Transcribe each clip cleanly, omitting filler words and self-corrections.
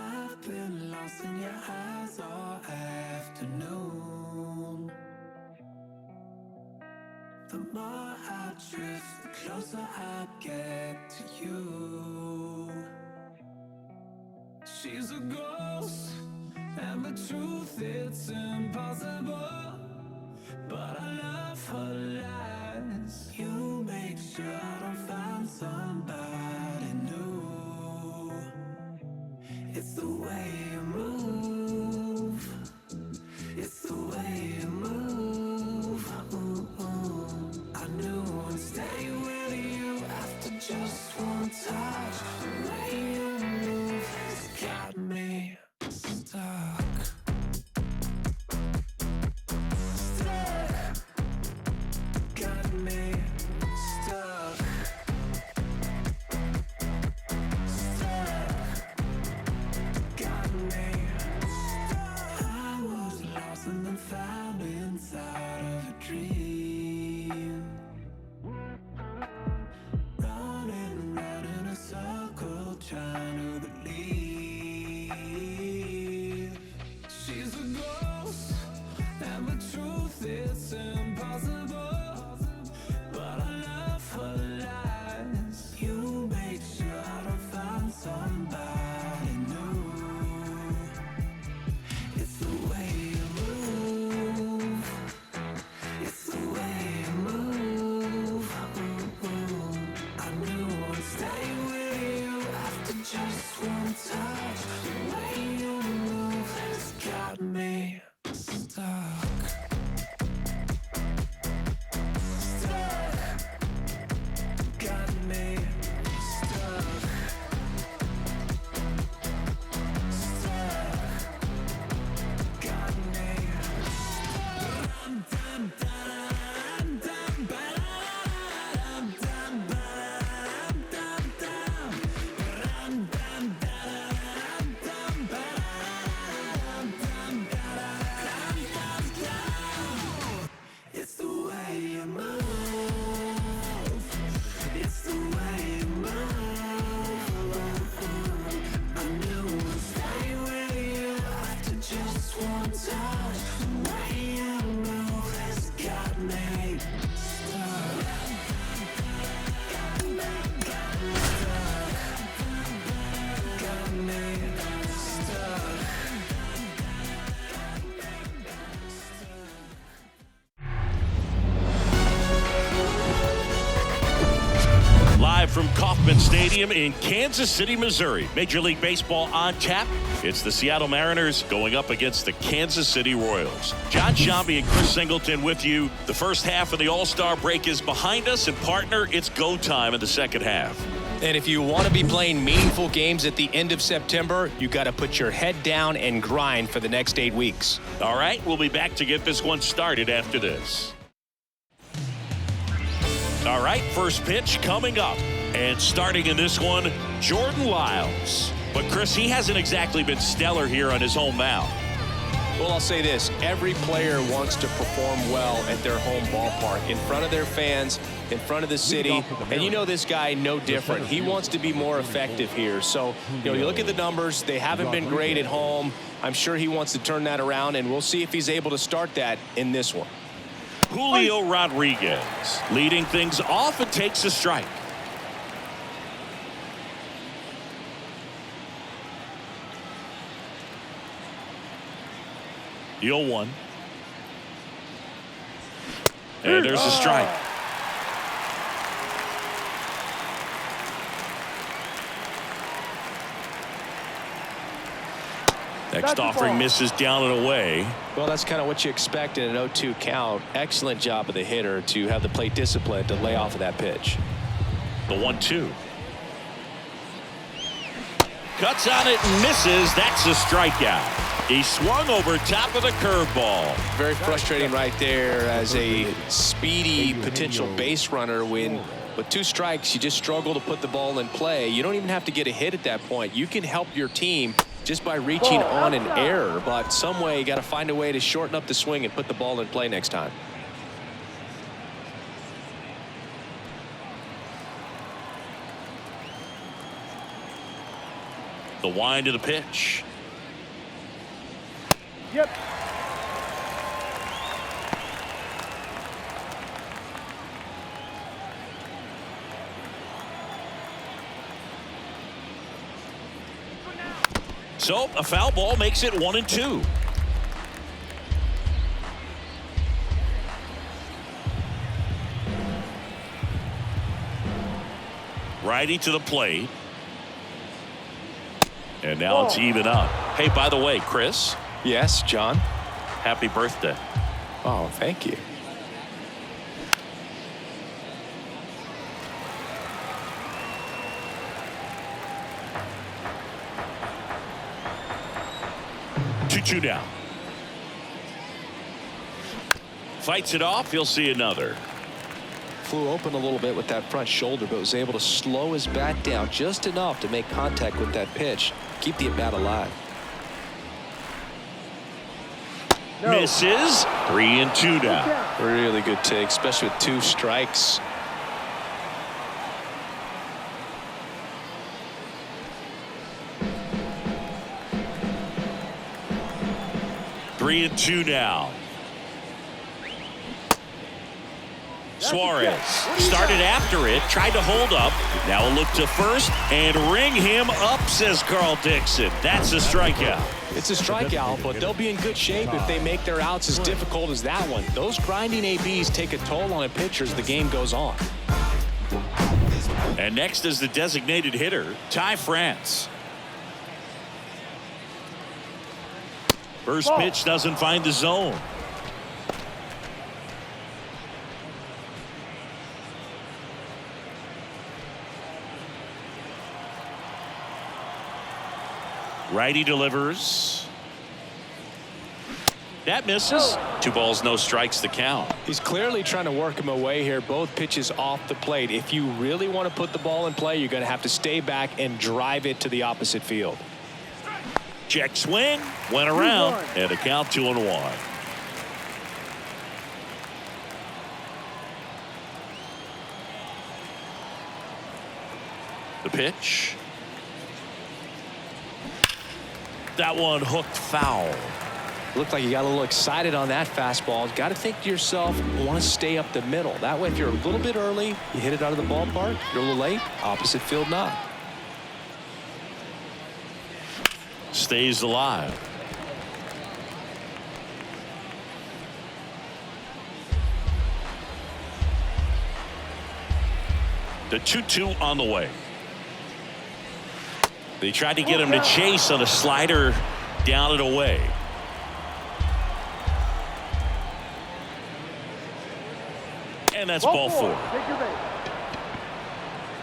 I've been lost in your eyes all afternoon. The more I drift, the closer I get to you. She's a ghost, and the truth, it's impossible. But I love her lies. You make sure I don't find somebody new. It's the way you move. It's the way you move. I knew I'd stay with you after just one touch. The way you move has got me stuck. Got me stuck. Got me stuck. I was lost and then found inside of a dream. Running round in a circle, trying to believe. She's a ghost, and the truth, it's impossible. But I love her lies. You make sure I don't find somebody new. It's the way you move. It's the way you move. I knew I'd stay with you after just one touch. The way you move has got me stuck. Got me stuck. Got me. It's the way you move. It's the way you move. I knew I'd stay with you after just one touch. The way you move has got me stuck. Got me stuck. Live from Kauffman Stadium in Kansas City, Missouri. Major League Baseball on tap. It's the Seattle Mariners going up against the Kansas City Royals. John Sciambi and Chris Singleton with you. The first half of the All-Star break is behind us, and partner, it's go time in the second half. And if you want to be playing meaningful games at the end of September, you got to put your head down and grind for the next 8 weeks. All right, we'll be back to get this one started after this. All right, first pitch coming up. And starting in this one, Jordan Lyles. But, Chris, he hasn't exactly been stellar here on his home mound. Well, I'll say this. Every player wants to perform well at their home ballpark, in front of their fans, in front of the city. And you know this guy no different. He wants to be more effective here. So, you look at the numbers. They haven't been great at home. I'm sure he wants to turn that around, and we'll see if he's able to start that in this one. Julio Rodriguez leading things off and takes a strike. The 0-1. And there's a strike. Next offering misses down and away. Well, that's kind of what you expect in an 0-2 count. Excellent job of the hitter to have the plate discipline to lay off of that pitch. The 1-2. Cuts on it and misses. That's a strikeout. He swung over top of the curveball. Very frustrating right there as a speedy potential base runner when with 2 strikes you just struggle to put the ball in play. You don't even have to get a hit at that point. You can help your team just by reaching on an error, but some way you got to find a way to shorten up the swing and put the ball in play next time. The wind of the pitch. Yep. So a foul ball makes it 1-2. Righty to the plate. And now it's even up. Hey, by the way, Chris. Yes, John. Happy birthday. Oh, thank you. Two down. Fights it off. He'll see another. Flew open a little bit with that front shoulder, but was able to slow his bat down just enough to make contact with that pitch. Keep the at-bat alive. No. Misses. 3-2 down. Really good take, especially with 2 strikes. Three and two now. Suarez started after it, tried to hold up. Now a look to first and ring him up, says Carl Dixon. That's a strikeout. It's a strikeout, but they'll be in good shape if they make their outs as difficult as that one. Those grinding ABs take a toll on a pitcher as the game goes on. And next is the designated hitter, Ty France. First pitch doesn't find the zone. Righty delivers. That misses. 2 balls, no strikes, the count. He's clearly trying to work him away here. Both pitches off the plate. If you really want to put the ball in play, you're going to have to stay back and drive it to the opposite field. Check swing, went around, and a count 2-1. The pitch. That one hooked foul. Looked like you got a little excited on that fastball. Got to think to yourself, you want to stay up the middle. That way, if you're a little bit early, you hit it out of the ballpark. You're a little late, opposite field knock. Stays alive. The 2-2 on the way. They tried to get him to chase on a slider down and away. And that's ball 4.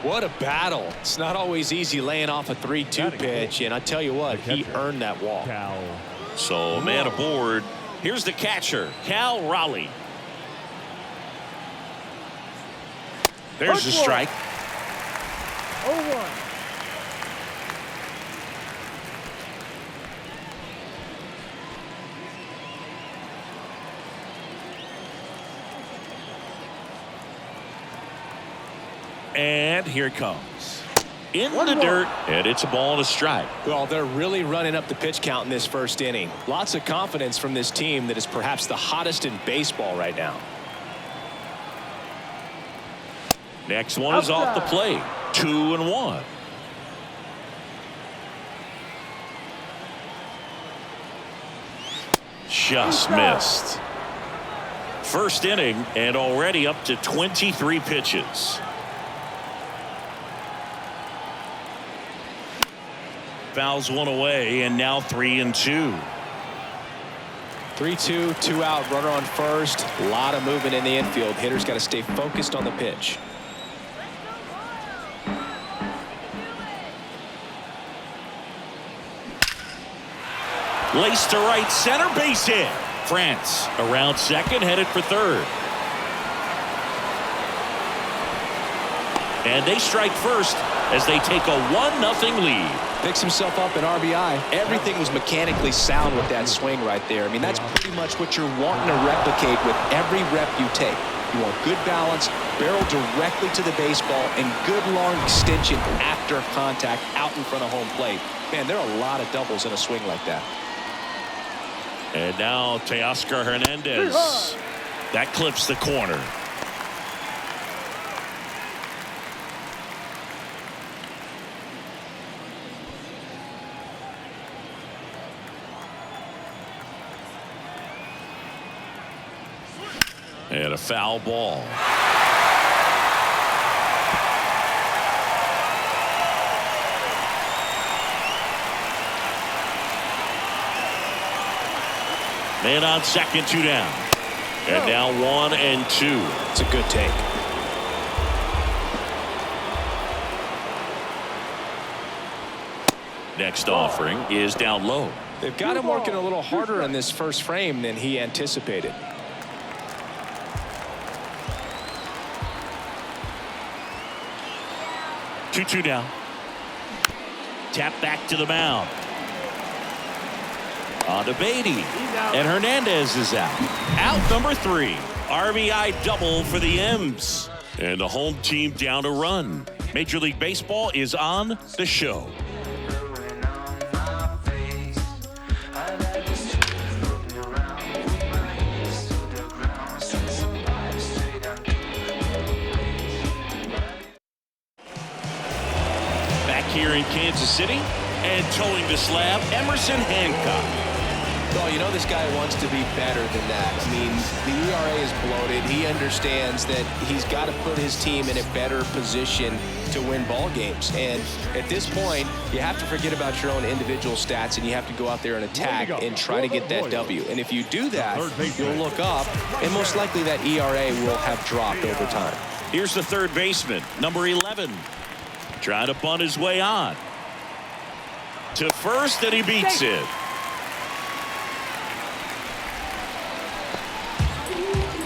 What a battle. It's not always easy laying off a 3-2 pitch, and I tell you what, he earned that walk. So man aboard. Here's the catcher, Cal Raleigh. There's the strike. 0-1. And here it comes. In the dirt, and it's a ball and a strike. Well, they're really running up the pitch count in this first inning. Lots of confidence from this team that is perhaps the hottest in baseball right now. Next one is off the plate. 2-1. Just missed. First inning and already up to 23 pitches. Fouls one away, and now 3-2. 3-2, 2 out, runner on first. A lot of movement in the infield. Hitter's got to stay focused on the pitch. Laced to right center, base hit. France around second, headed for third. And they strike first as they take a 1-0 lead. Picks himself up an RBI. Everything was mechanically sound with that swing right there. I mean, that's pretty much what you're wanting to replicate with every rep you take. You want good balance, barrel directly to the baseball, and good long extension after contact out in front of home plate. Man, there are a lot of doubles in a swing like that. And now Teoscar Hernandez. That clips the corner. And a foul ball. Man on second, 2 down. And now 1 and 2. It's a good take. Next offering is down low. They've got him working a little harder in this first frame than he anticipated. Two down. Tap back to the mound. On to Beatty. And Hernandez is out. Out number 3. RBI double for the M's. And the home team down a run. Major League Baseball is on the show. Back here in Kansas City and towing the slab, Emerson Hancock. Well, you know this guy wants to be better than that. I mean, the ERA is bloated. He understands that he's got to put his team in a better position to win ball games. And at this point, you have to forget about your own individual stats and you have to go out there and attack and try to get that W. And if you do that, you'll look up, and most likely that ERA will have dropped over time. Here's the third baseman, number 11. Trying to bunt his way on. To first, and he beats it.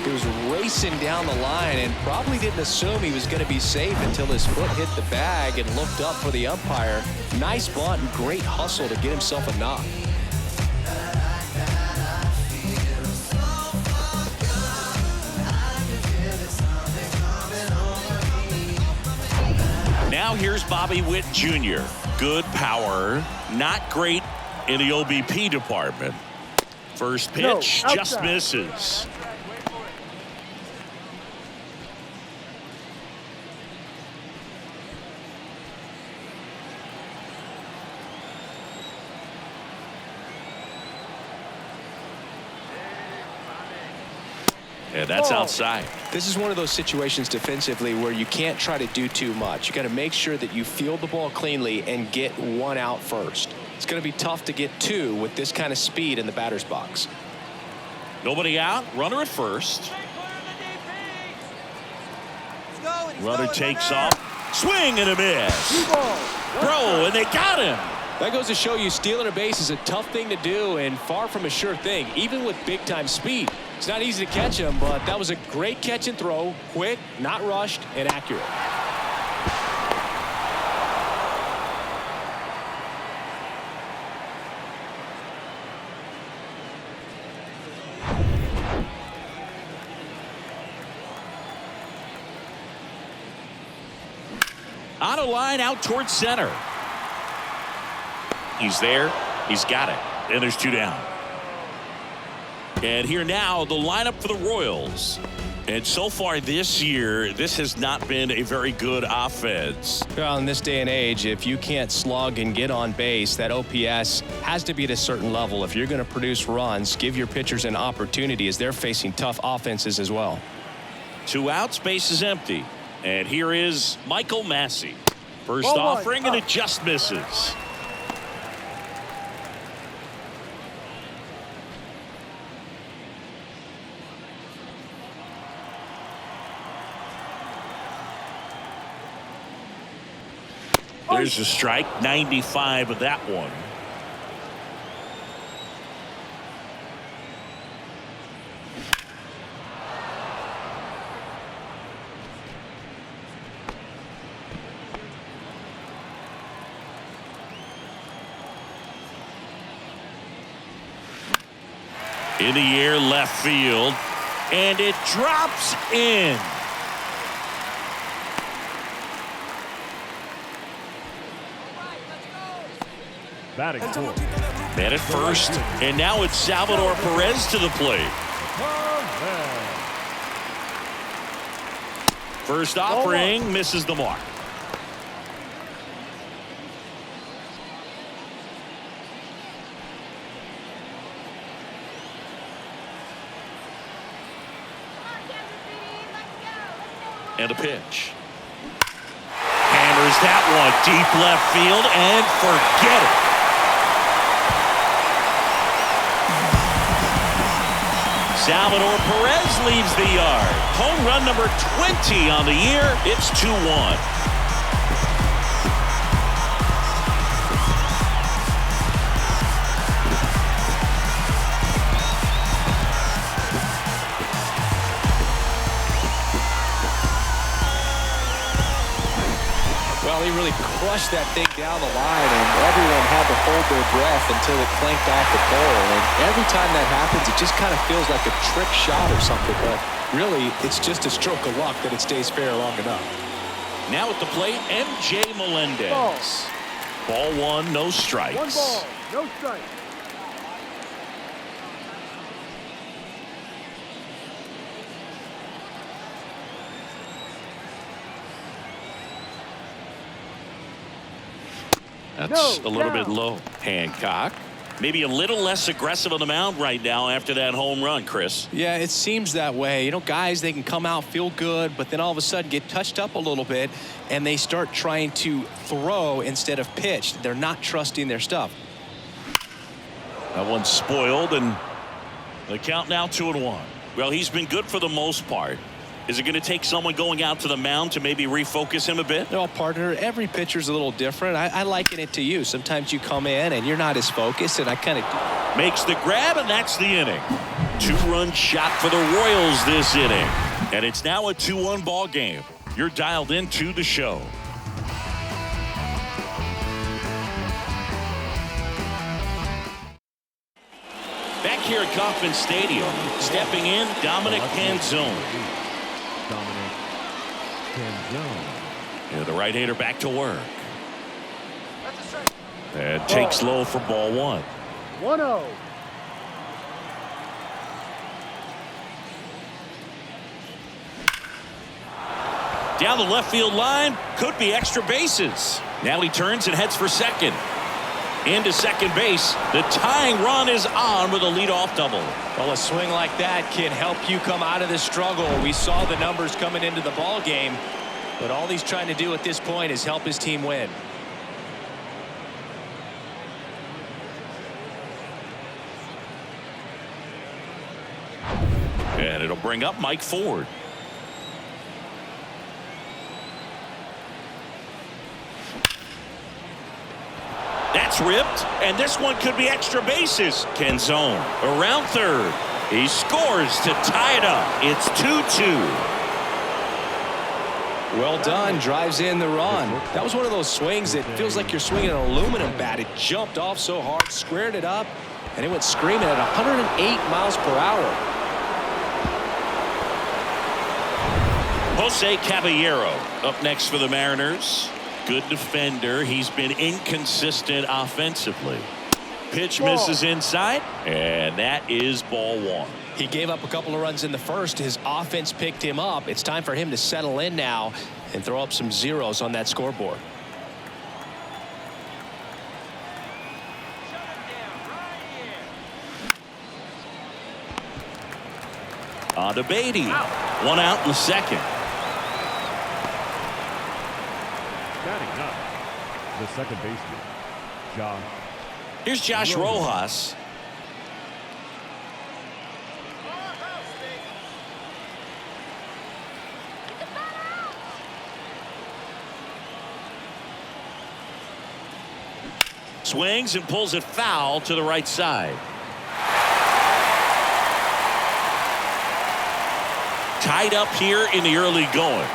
He was racing down the line and probably didn't assume he was going to be safe until his foot hit the bag and looked up for the umpire. Nice bunt and great hustle to get himself a knock. Now here's Bobby Witt Jr. Good power, not great in the OBP department. First pitch just misses. And that's outside. This is one of those situations defensively where you can't try to do too much. You got to make sure that you field the ball cleanly and get one out first. It's going to be tough to get 2 with this kind of speed in the batter's box. Nobody out. Runner at first. Runner takes off. Swing and a miss. Throw, and they got him. That goes to show you stealing a base is a tough thing to do and far from a sure thing, even with big-time speed. It's not easy to catch him, but that was a great catch and throw. Quick, not rushed, and accurate. On a line out towards center. He's there. He's got it. And there's 2 down. And here now, the lineup for the Royals. And so far this year, this has not been a very good offense. Well, in this day and age, if you can't slug and get on base, that OPS has to be at a certain level. If you're going to produce runs, give your pitchers an opportunity as they're facing tough offenses as well. 2 outs, base is empty. And here is Michael Massey. First offering, and it just misses. There's a strike, 95 of that one. In the air, left field, and it drops in. Batting fourth. Man at first, and now it's Salvador Perez to the plate. First offering misses the mark. And a pitch. Hammers that one deep left field and forget it. Salvador Perez leaves the yard. Home run number 20 on the year. It's 2-1. Well, he really crushed that thing down the line, and everyone had to hold their breath until it clanked off the pole. And every time that happens, it just kind of feels like a trick shot or something. But really, it's just a stroke of luck that it stays fair long enough. Now at the plate, MJ Melendez. Ball one, no strikes. One ball, no strikes. That's a little bit low. Hancock. Maybe a little less aggressive on the mound right now after that home run, Chris. Yeah, it seems that way. You know, guys, they can come out, feel good, but then all of a sudden get touched up a little bit, and they start trying to throw instead of pitch. They're not trusting their stuff. That one's spoiled, and the count now 2-1. Well, he's been good for the most part. Is it going to take someone going out to the mound to maybe refocus him a bit? No, partner, every pitcher's a little different. I liken it to you. Sometimes you come in and you're not as focused, and I kind of... Makes the grab, and that's the inning. 2-run shot for the Royals this inning. And it's now a 2-1 ball game. You're dialed into the show. Back here at Kauffman Stadium, stepping in, Dominic Canzone. Yeah, the right-hander back to work. And takes low for ball one. 1-0. Down the left field line, could be extra bases. Now he turns and heads for second. Into second base. The tying run is on with a leadoff double. Well, a swing like that can help you come out of the struggle. We saw the numbers coming into the ball game, but all he's trying to do at this point is help his team win. And it'll bring up Mike Ford. That's ripped, and this one could be extra bases. Canzone around third. He scores to tie it up. It's 2-2. Well done. Drives in the run. That was one of those swings that feels like you're swinging an aluminum bat. It jumped off so hard, squared it up, and it went screaming at 108 miles per hour. Jose Caballero up next for the Mariners. Good defender. He's been inconsistent offensively. Pitch misses inside, and that is ball one. He gave up a couple of runs in the first. His offense picked him up. It's time for him to settle in now and throw up some zeros on that scoreboard. On to Beatty. One out in the second. Batting up, the second baseman, Josh. Here's Josh Rojas. Swings and pulls it foul to the right side. Tied up here in the early going.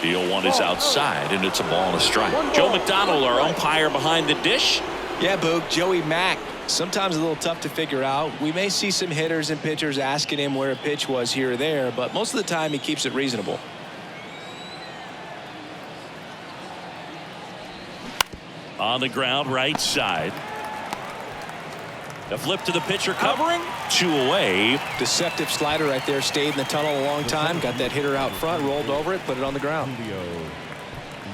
The 0-1 is outside, and it's a ball and a strike. Joe McDonald, our umpire behind the dish. Yeah, Boog, Joey Mack. Sometimes a little tough to figure out. We may see some hitters and pitchers asking him where a pitch was here or there, but most of the time he keeps it reasonable. On the ground, right side. A flip to the pitcher covering. 2 away. Deceptive slider right there. Stayed in the tunnel a long time. Got that hitter out front. Rolled over it. Put it on the ground.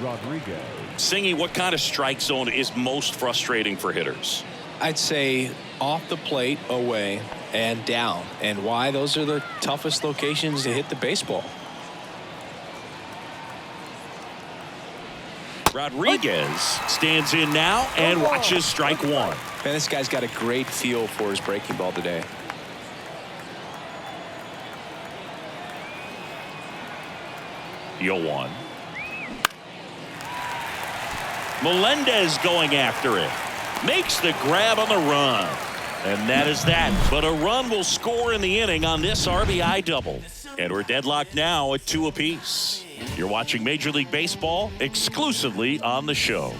Rodriguez. Singy, what kind of strike zone is most frustrating for hitters? I'd say off the plate, away, and down. And why? Those are the toughest locations to hit the baseball. Rodriguez stands in now and watches strike 1. Man, this guy's got a great feel for his breaking ball today. The 0-1. Melendez going after it. Makes the grab on the run. And that is that. But a run will score in the inning on this RBI double. And we're deadlocked now at 2 apiece. You're watching Major League Baseball exclusively on the show.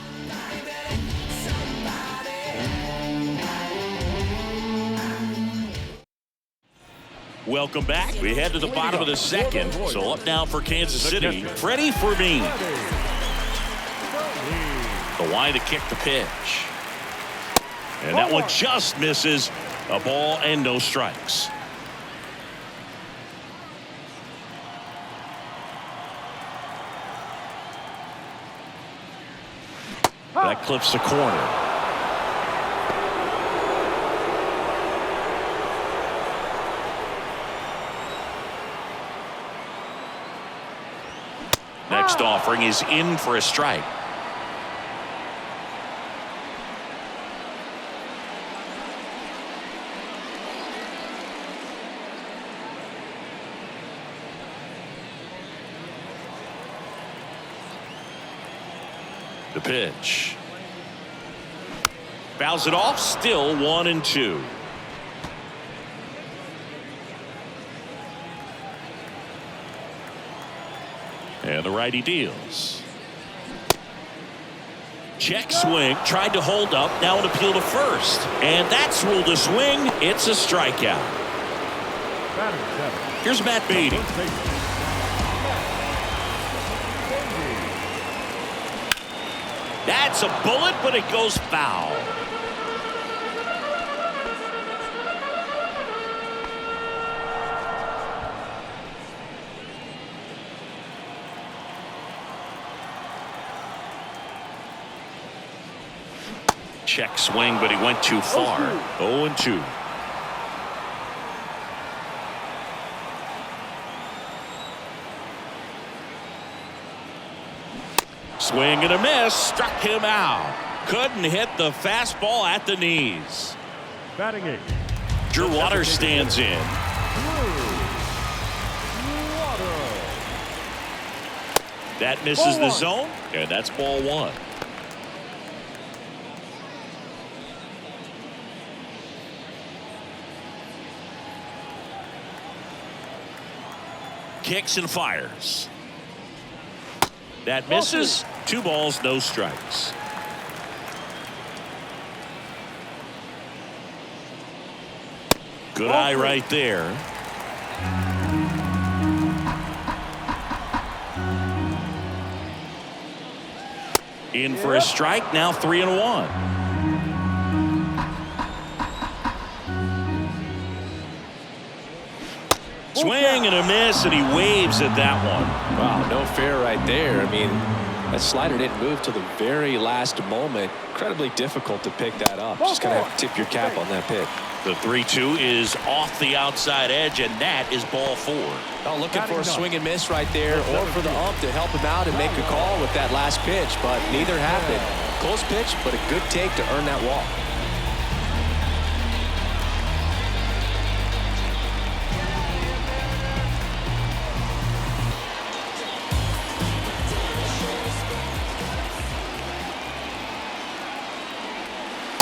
Welcome back. We head to the bottom of the second. So up now for Kansas City, Freddie Fermin. The line to kick the pitch. And that one just misses. A ball and no strikes. That clips the corner. Next offering is in for a strike. The pitch. Fouls it off. Still 1-2. And the righty deals. Check swing. Tried to hold up. Now an appeal to first. And that's ruled a swing. It's a strikeout. Here's Matt Beatty. That's a bullet, but it goes foul. Check swing, but he went too far. 0-2. Swing and a miss. Struck him out. Couldn't hit the fastball at the knees. Batting 8. Drew Waters stands in. That misses the zone, and that's ball 1. Kicks and fires. That misses. 2 balls, no strikes. Good eye right there. In for a strike. Now 3-1. Swing and a miss, and he waves at that one. Wow, no fair right there. I mean, that slider didn't move till the very last moment. Incredibly difficult to pick that up. Just kind of have to tip your cap on that pitch. The 3-2 is off the outside edge, and that is ball 4. Oh, looking for a swing and miss right there, or for the ump to help him out and make a call with that last pitch, but neither happened. Close pitch, but a good take to earn that walk.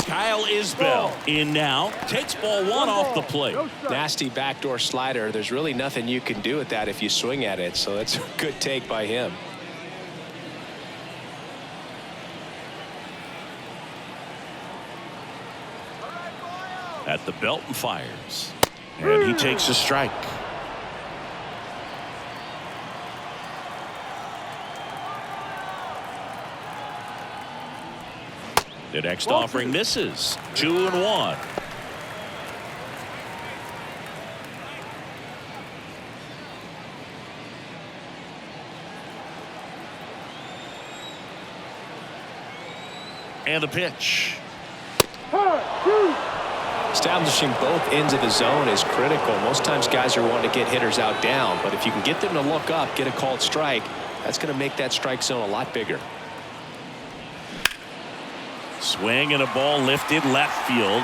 Kyle Isbell in now. Takes ball 1 off the plate. Nasty backdoor slider. There's really nothing you can do with that if you swing at it, so that's a good take by him. At the belt and fires. And he takes a strike. The next offering misses. 2-1. And the pitch. Establishing both ends of the zone is critical. Most times guys are wanting to get hitters out down, but if you can get them to look up, get a called strike, that's going to make that strike zone a lot bigger. Swing and a ball lifted left field.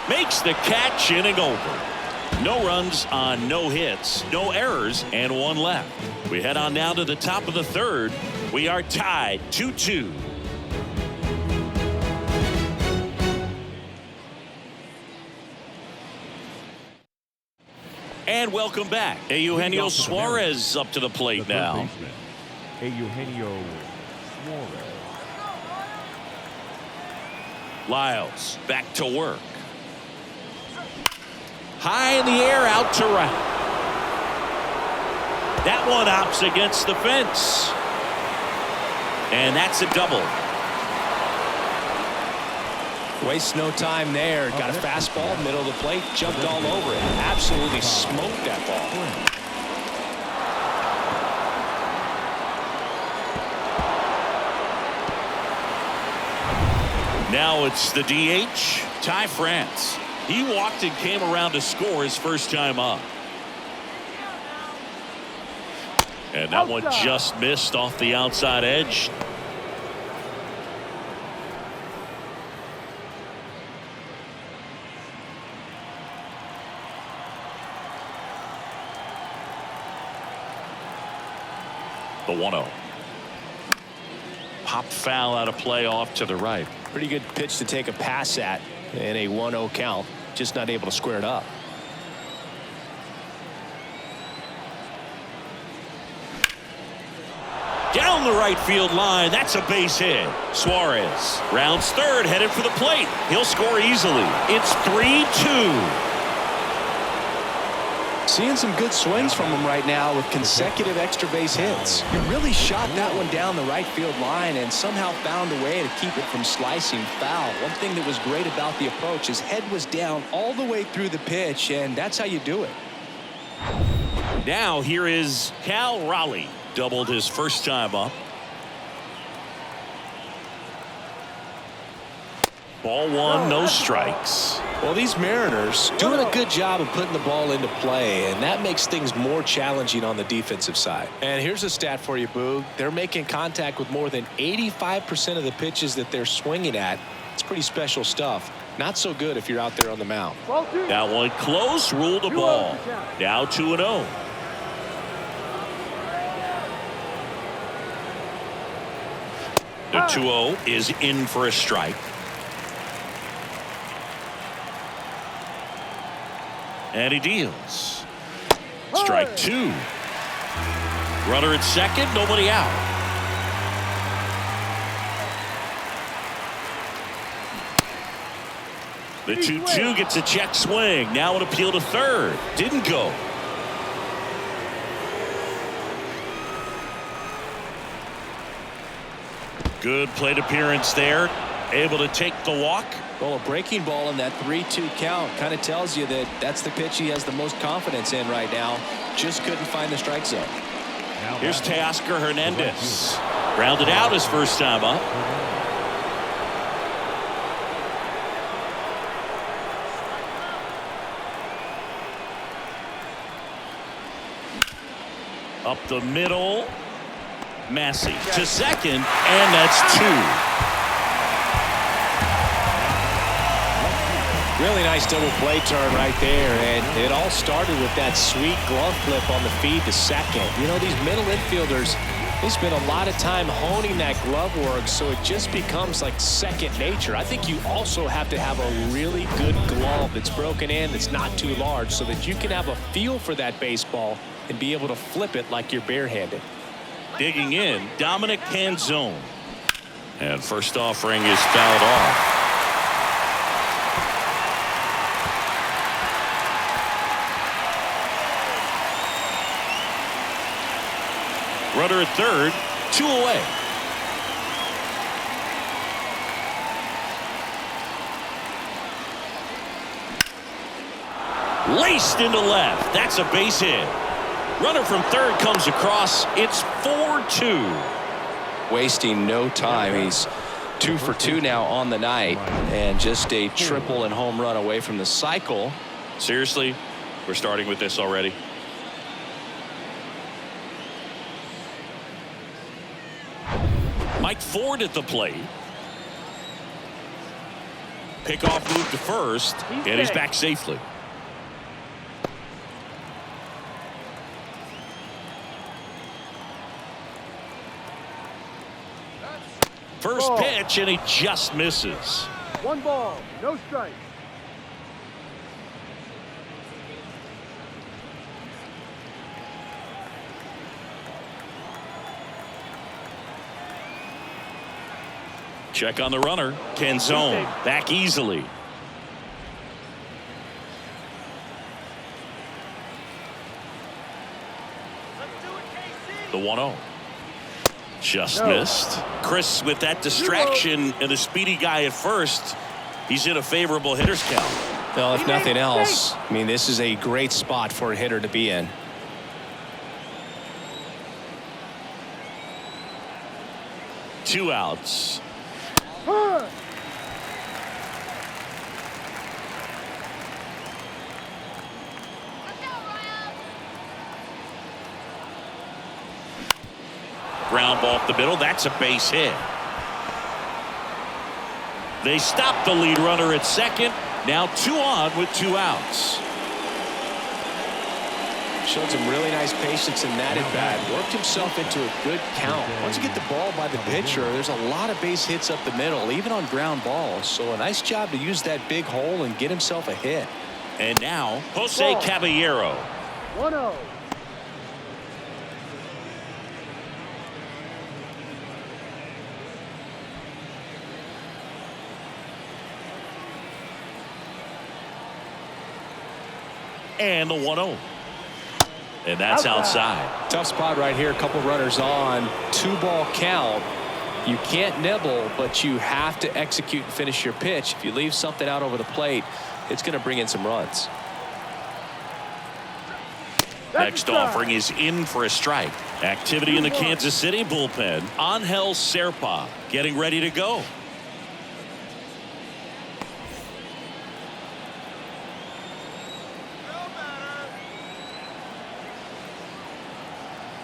Makes the catch, inning over. No runs on no hits, no errors, and one left. We head on now to the top of the third. We are tied 2-2. And welcome back. Eugenio Suarez up to the plate now. Eugenio Suarez. Lyles back to work. High in the air, out to right. That one opts against the fence. And that's a double. Wastes no time there. Got a fastball, middle of the plate, jumped all over it. Absolutely smoked that ball. Now it's the DH, Ty France. He walked and came around to score his first time up. And that one just missed off the outside edge. The 1-0. Pop foul out of play off to the right. Pretty good pitch to take a pass at in a 1-0 count. Just not able to square it up. Down the right field line. That's a base hit. Suarez rounds third, headed for the plate. He'll score easily. It's 3-2. Seeing some good swings from him right now with consecutive extra base hits. He really shot that one down the right field line and somehow found a way to keep it from slicing foul. One thing that was great about the approach, his head was down all the way through the pitch, and that's how you do it. Now here is Cal Raleigh. Doubled his first time up. Ball one, no strikes. Well, these Mariners doing a good job of putting the ball into play, and that makes things more challenging on the defensive side. And here's a stat for you, Boog. They're making contact with more than 85% of the pitches that they're swinging at. It's pretty special stuff. Not so good if you're out there on the mound. That one close, ruled a ball. Now 2-0. The 2-0 is in for a strike. And he deals. Strike two. Runner at second, nobody out. The 2-2 gets a check swing. Now an appeal to third. Didn't go. Good plate appearance there. Able to take the walk. Well, a breaking ball in that 3-2 count kind of tells you that that's the pitch he has the most confidence in right now. Just couldn't find the strike zone. Here's Teoscar Hernandez. Grounded out his first time up. Up the middle. Massey to second, and that's two. Really nice double play turn right there, and it all started with that sweet glove flip on the feed to second. You know, these middle infielders, they spend a lot of time honing that glove work, so it just becomes like second nature. I think you also have to have a really good glove that's broken in, that's not too large, so that you can have a feel for that baseball and be able to flip it like you're barehanded. Digging in, Dominic Canzone. And first offering is fouled off. Runner at third, 2 away. Laced into left. That's a base hit. Runner from third comes across. It's 4-2. Wasting no time. He's 2 for 2 now on the night, and just a triple and home run away from the cycle. Seriously, we're starting with this already. Mike Ford at the plate. Pickoff move to first, and he's back safely. First pitch, and he just misses. 1 ball, no strike. Check on the runner. Canzone back easily. The 1-0. Just missed. Chris, with that distraction and the speedy guy at first, he's in a favorable hitter's count. Well, if nothing else, I mean, this is a great spot for a hitter to be in. Two outs. Ground ball up the middle. That's a base hit. They stop the lead runner at second. Now 2 on with 2 outs. Showed some really nice patience in that at bat. Worked himself into a good count. Once you get the ball by the pitcher, there's a lot of base hits up the middle, even on ground balls. So a nice job to use that big hole and get himself a hit. And now Jose Caballero. 1-0. And the 1-0. And that's outside. Tough spot right here. A couple runners on. 2-ball count. You can't nibble, but you have to execute and finish your pitch. If you leave something out over the plate, it's going to bring in some runs. Next offering is in for a strike. Activity in the Kansas City bullpen. Angel Serpa getting ready to go.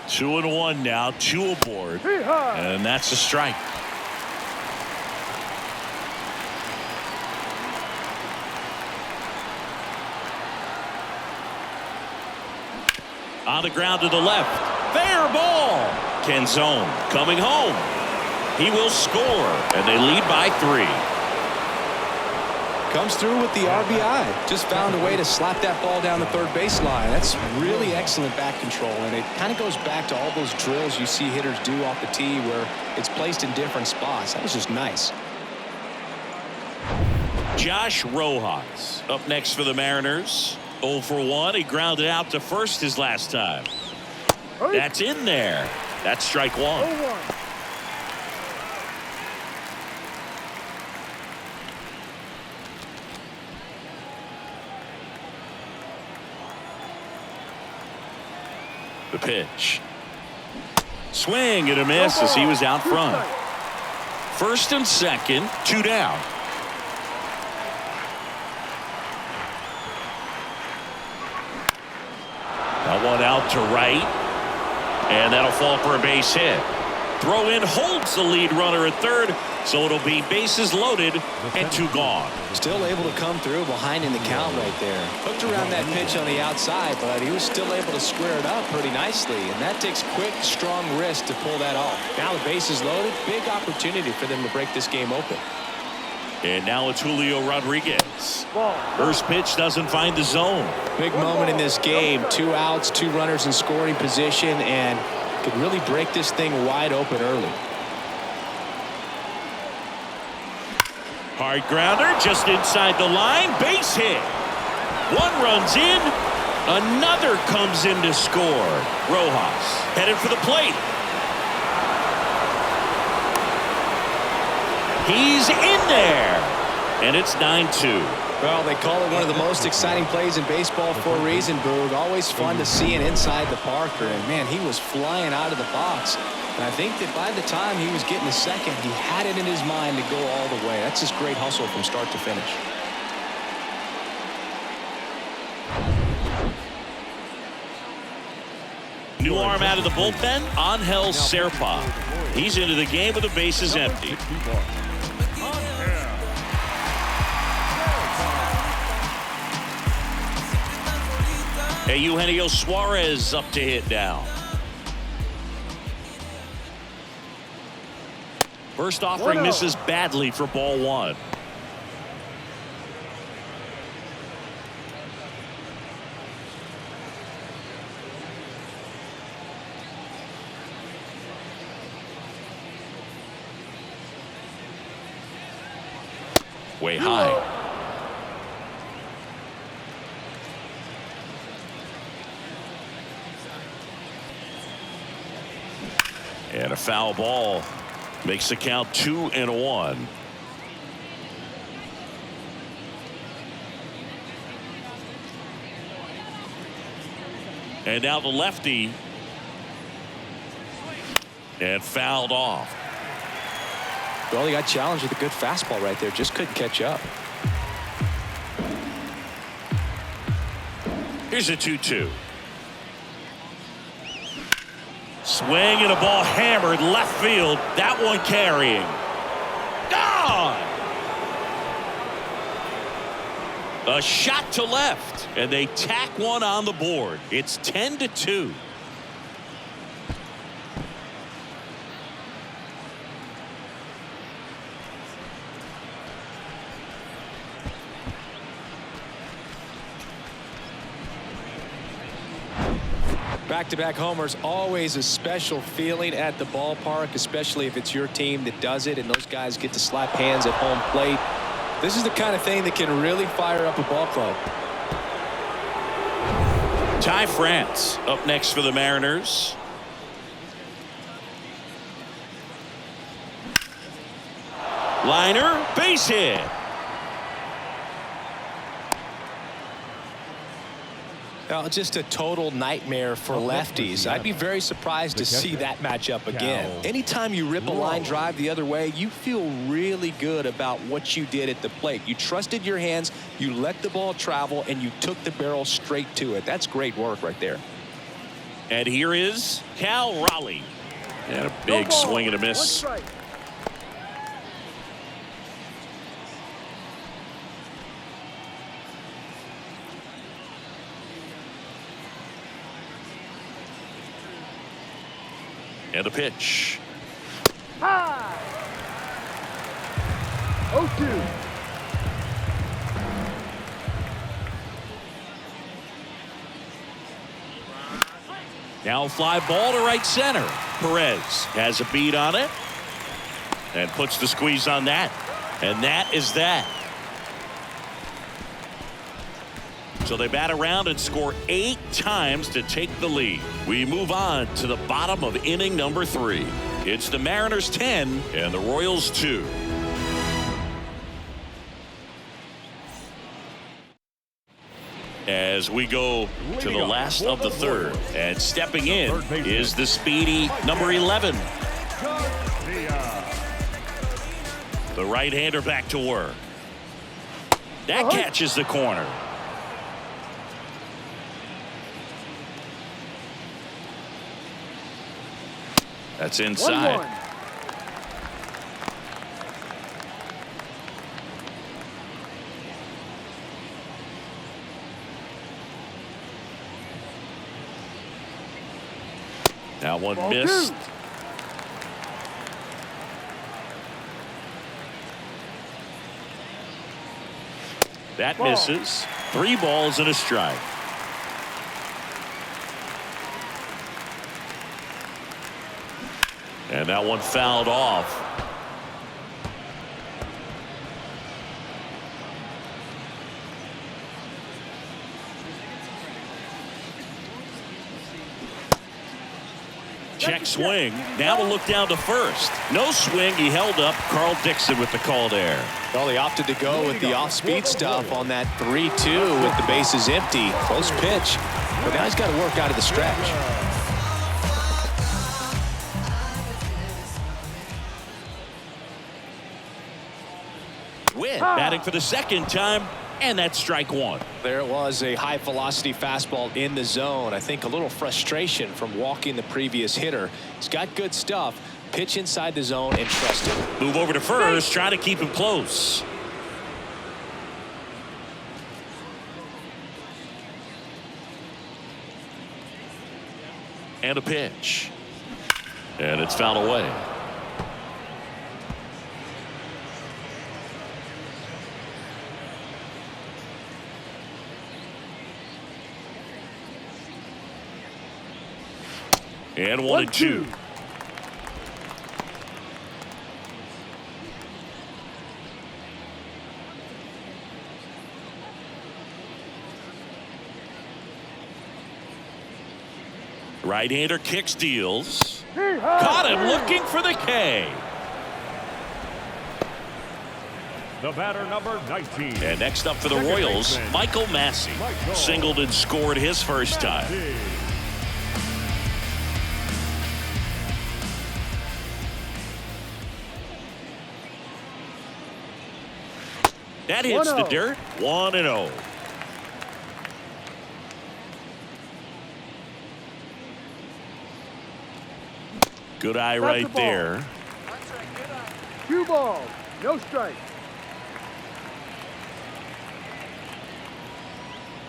Two and 1 now, 2 aboard, and that's a strike. On the ground to the left, fair ball. Canzone coming home. He will score, and they lead by 3. Comes through with the RBI. Just found a way to slap that ball down the third baseline. That's really excellent bat control, and it kind of goes back to all those drills you see hitters do off the tee where it's placed in different spots. That was just nice. Josh Rojas up next for the Mariners. 0 for 1. He grounded out to first his last time. That's in there. That's strike 1. 0-1. The pitch. Swing and a miss as he was out front. First and second, 2 down. That one out to right. And that'll fall for a base hit. Throw in holds the lead runner at third. So it'll be bases loaded and 2 gone. Still able to come through behind in the count right there. Hooked around that pitch on the outside, but he was still able to square it up pretty nicely. And that takes quick, strong wrist to pull that off. Now the bases loaded. Big opportunity for them to break this game open. And now it's Julio Rodriguez. First pitch doesn't find the zone. Big moment in this game. 2 outs, 2 runners in scoring position, and could really break this thing wide open early. Hard grounder just inside the line. Base hit. 1 runs in. Another comes in to score. Rojas headed for the plate. He's in there. And it's 9-2. Well, they call it one of the most exciting plays in baseball for a reason, Boog. Always fun to see it inside the Parker. And, man, he was flying out of the box. And I think that by the time he was getting a second, he had it in his mind to go all the way. That's just great hustle from start to finish. New arm out of the bullpen, Angel Serpa. He's into the game with the bases empty. Eugenio Suarez up to hit now. First offering misses badly for ball one. Way high. And a foul ball makes the count 2-1. And now the lefty. And fouled off. Well, he got challenged with a good fastball right there. Just couldn't catch up. Here's a 2-2. Swing and a ball hammered left field. That one carrying. Gone. A shot to left, and they tack one on the board. It's 10-2. Back-to-back homers, always a special feeling at the ballpark, especially if it's your team that does it and those guys get to slap hands at home plate. This is the kind of thing that can really fire up a ball club. Ty France up next for the Mariners. Liner, base hit. Now, just a total nightmare for lefties. I'd be very surprised to see that matchup again. Anytime you rip a line drive the other way, you feel really good about what you did at the plate. You trusted your hands, you let the ball travel, and you took the barrel straight to it. That's great work right there. And here is Cal Raleigh. And a big swing and a miss. And a pitch. High. 0-2. Now fly ball to right center. Perez has a beat on it and puts the squeeze on that. And that is that. So they bat around and score 8 times to take the lead. We move on to the bottom of inning number 3. It's the Mariners 10 and the Royals 2. As we go to the last of the third, and stepping in is the speedy number 11. The right-hander back to work. That catches the corner. That's inside. 1-1. Now one Ball missed. 2. That Ball. misses. 3 balls and a strike. And that one fouled off. Check swing. Now to look down to first. No swing. He held up. Carl Dixon with the call there. Well, he opted to go with the off-speed stuff on that 3-2 with the bases empty. Close pitch. But now he's got to work out of the stretch. Win. Batting for the second time. And that's strike one. There it was, a high velocity fastball in the zone. I think a little frustration from walking the previous hitter. He's got good stuff. Pitch inside the zone and trust him. Move over to first, try to keep him close. And a pitch. And it's fouled away. And 1-2. Right-hander kicks, deals. Caught him looking for the K. The batter, number 19. And next up for the Royals, Michael Massey. Singled and scored his first time. That hits the dirt. 1-0. Good eye right there. 2 balls, no strike.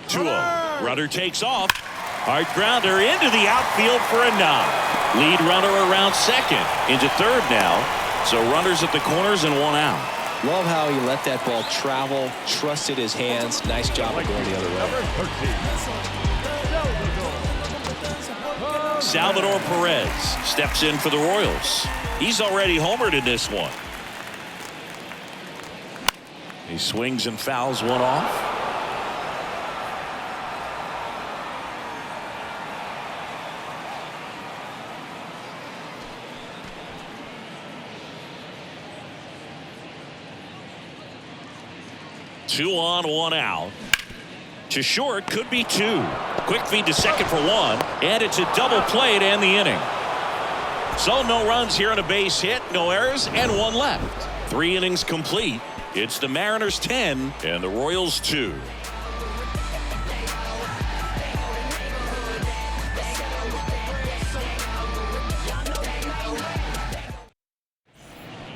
2-0. Runner takes off. Hard grounder into the outfield for a knock. Lead runner around second. Into third now. So runners at the corners and 1 out. Love how he let that ball travel, trusted his hands. Nice job of going the other way. Salvador Perez steps in for the Royals. He's already homered in this one. He swings and fouls one off. Two on, 1 out. To short, could be 2. Quick feed to second for 1, and it's a double play to end the inning. So no runs here on a base hit, no errors, and 1 left. 3 innings complete. It's the Mariners 10 and the Royals 2.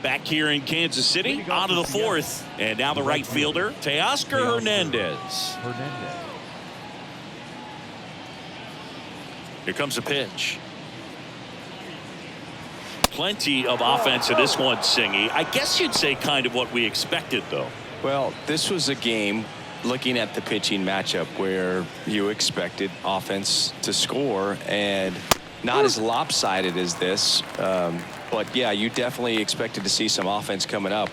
Back here in Kansas City, on to the 4th, and now the right fielder, Teoscar Hernandez. Here comes a pitch. Plenty of offense in this one, Singy. I guess you'd say kind of what we expected, though. Well, this was a game, looking at the pitching matchup, where you expected offense to score, and not as lopsided as this. But yeah, you definitely expected to see some offense coming up.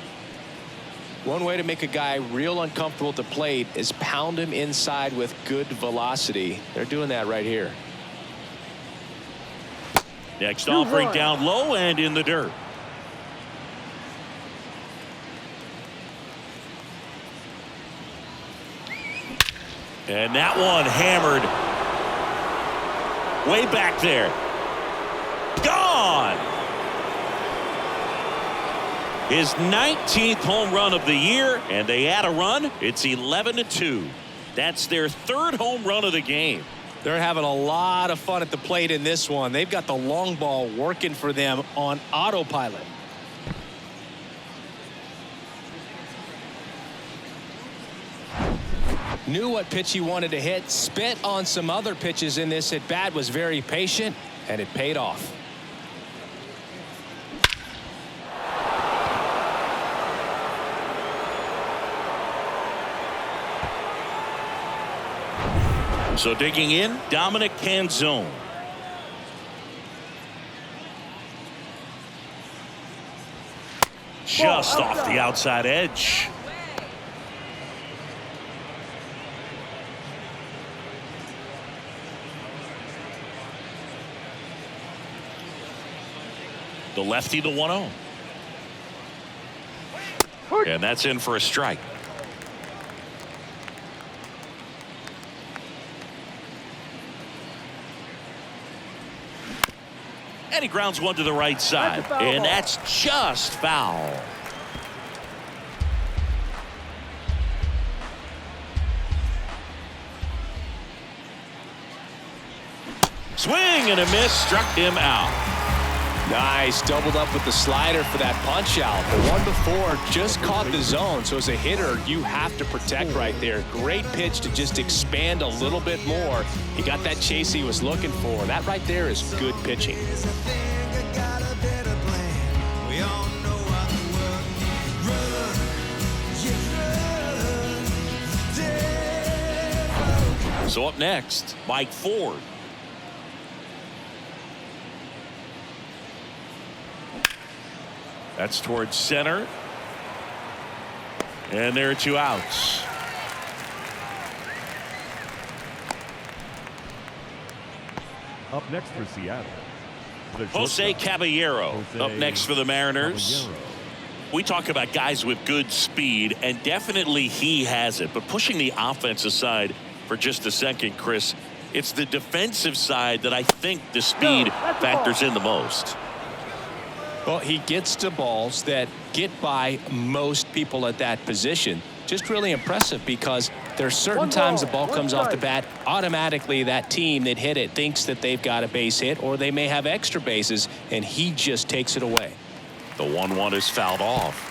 One way to make a guy real uncomfortable at the plate is pound him inside with good velocity. They're doing that right here. Next offering down low and in the dirt. And that one hammered way back there. Gone. His 19th home run of the year, and they add a run. It's 11-2. That's their 3rd home run of the game. They're having a lot of fun at the plate in this one. They've got the long ball working for them on autopilot. Knew what pitch he wanted to hit, spit on some other pitches in this at bat, was very patient, and it paid off. So digging in, Dominic Canzone. Just off the outside edge. The lefty, the 1-0. And that's in for a strike. And he grounds one to the right side. And that's just foul. Swing and a miss, struck him out. Nice, doubled up with the slider for that punch out. The one before just caught the zone, so as a hitter, you have to protect right there. Great pitch to just expand a little bit more. He got that chase he was looking for. That right there is good pitching. So up next, Mike Ford. That's towards center. And there are 2 outs. Up next for Seattle, Jose Caballero up next for the Mariners. We talk about guys with good speed, and definitely he has it. But pushing the offense aside for just a second, Chris, it's the defensive side that I think the speed factors in the most. Well, he gets to balls that get by most people at that position. Just really impressive because there's certain times the ball comes off the bat, automatically that team that hit it thinks that they've got a base hit or they may have extra bases, and he just takes it away. The 1-1 is fouled off.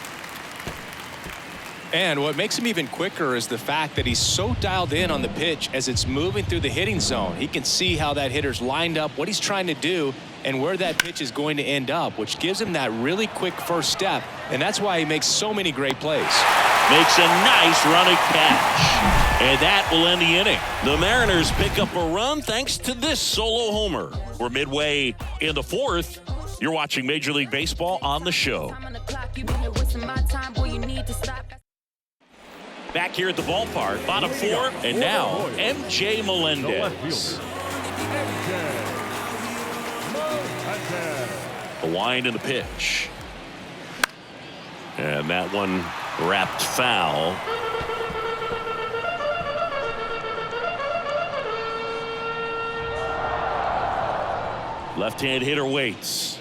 And what makes him even quicker is the fact that he's so dialed in on the pitch as it's moving through the hitting zone. He can see how that hitter's lined up, what he's trying to do, and where that pitch is going to end up, which gives him that really quick first step, and that's why he makes so many great plays. Makes a nice running catch, and that will end the inning. The Mariners pick up a run thanks to this solo homer. We're midway in the 4th. You're watching Major League Baseball on the show. Back here at the ballpark, bottom 4, and now MJ Melendez. The wind and the pitch. And that one wrapped foul. Left-hand hitter waits.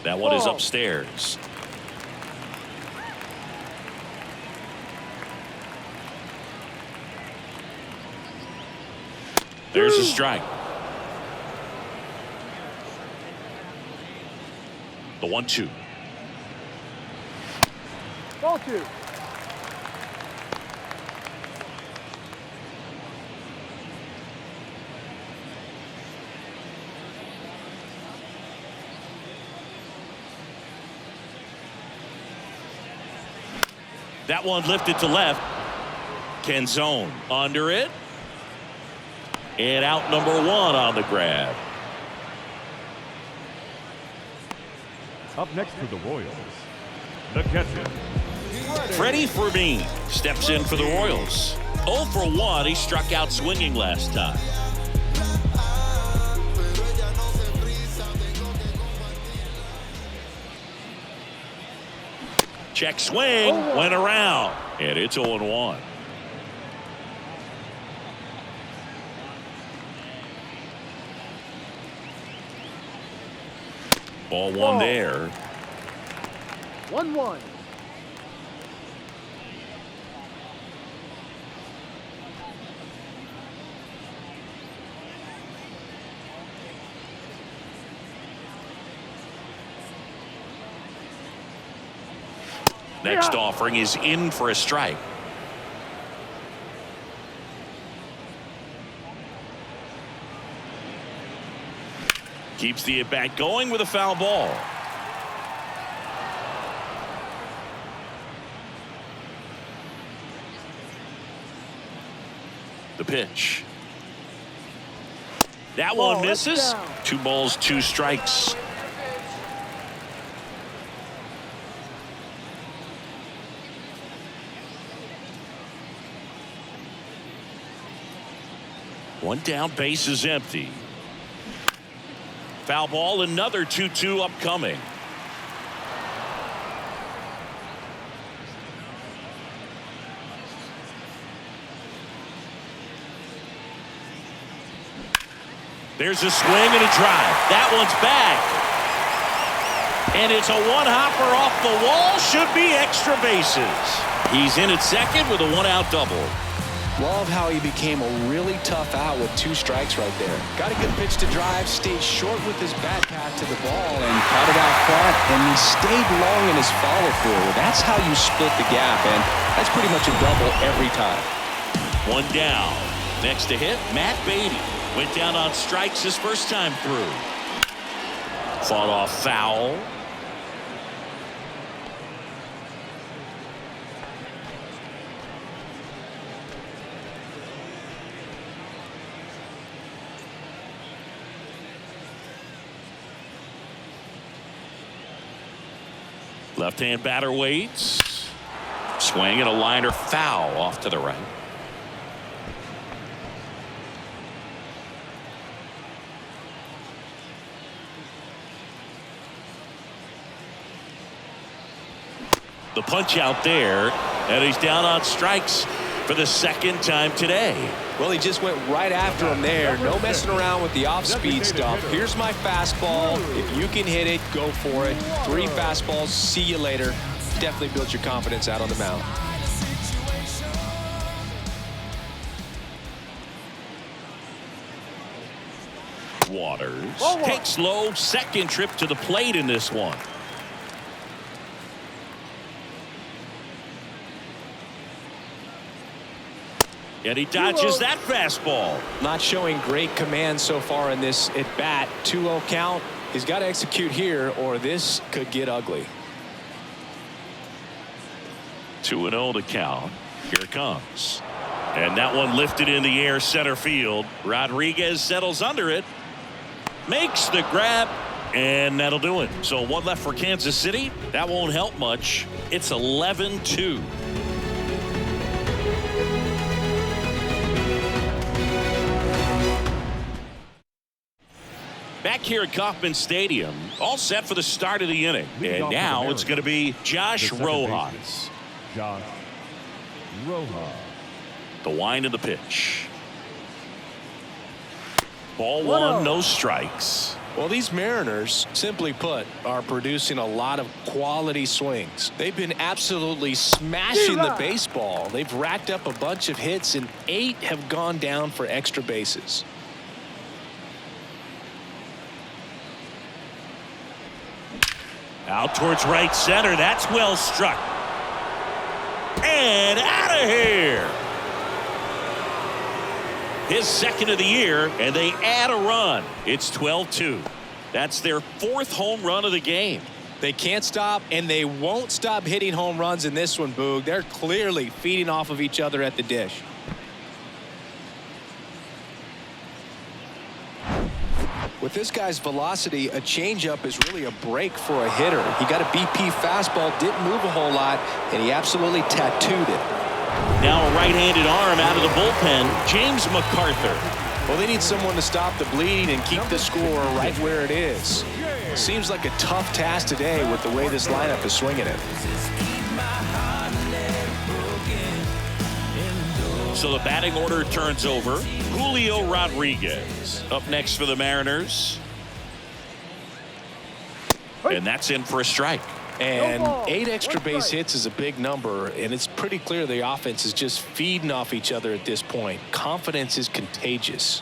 That one is upstairs. There's a strike. The 1-2. Ball 2. That one lifted to left. Canzone under it. And out number 1 on the grab. Up next for the Royals, the catcher, Freddie Fermin steps in for the Royals. 0 for 1. He struck out swinging last time. Check swing, went around, and it's 0-1. Ball 1 there. 1-1. Next offering is in for a strike. Keeps the at-bat going with a foul ball. The pitch. That one misses. 2 balls, 2 strikes. One down, base is empty. Foul ball, another 2-2 upcoming. There's a swing and a drive. That one's back. And it's a one-hopper off the wall. Should be extra bases. He's in at second with a one-out double. Love how he became a really tough out with 2 strikes right there. Got a good pitch to drive, stayed short with his bat path to the ball, and caught it out front, and he stayed long in his follow-through. That's how you split the gap, and that's pretty much a double every time. One down. Next to hit, Matt Beatty. Went down on strikes his first time through. Fought off foul. Left-hand batter waits. Swing and a liner foul off to the right. The punch out there, and he's down on strikes for the second time today. Well, he just went right after him there. No messing around with the off-speed stuff. Here's my fastball. If you can hit it, go for it. 3 fastballs. See you later. Definitely builds your confidence out on the mound. Waters takes low. Second trip to the plate in this one. And he dodges that fastball. Not showing great command so far in this at-bat. 2-0 count. He's got to execute here, or this could get ugly. 2-0 to count. Here it comes. And that one lifted in the air center field. Rodriguez settles under it. Makes the grab. And that'll do it. So one left for Kansas City. That won't help much. It's 11-2. Back here at Kauffman Stadium, all set for the start of the inning. And now it's going to be Josh Rojas. Josh Rojas. The wind of the pitch. Ball 1, no strikes. Well, these Mariners, simply put, are producing a lot of quality swings. They've been absolutely smashing the baseball. They've racked up a bunch of hits, and 8 have gone down for extra bases. Out towards right center. That's well struck. And out of here. His second of the year, and they add a run. It's 12-2. That's their 4th home run of the game. They can't stop, and they won't stop hitting home runs in this one, Boog. They're clearly feeding off of each other at the dish. With this guy's velocity, a changeup is really a break for a hitter. He got a BP fastball, didn't move a whole lot, and he absolutely tattooed it. Now a right-handed arm out of the bullpen, James MacArthur. Well, they need someone to stop the bleeding and keep the score right where it is. Seems like a tough task today with the way this lineup is swinging it. So the batting order turns over. Julio Rodriguez up next for the Mariners. And that's in for a strike. And 8 extra base hits is a big number, and it's pretty clear the offense is just feeding off each other at this point. Confidence is contagious.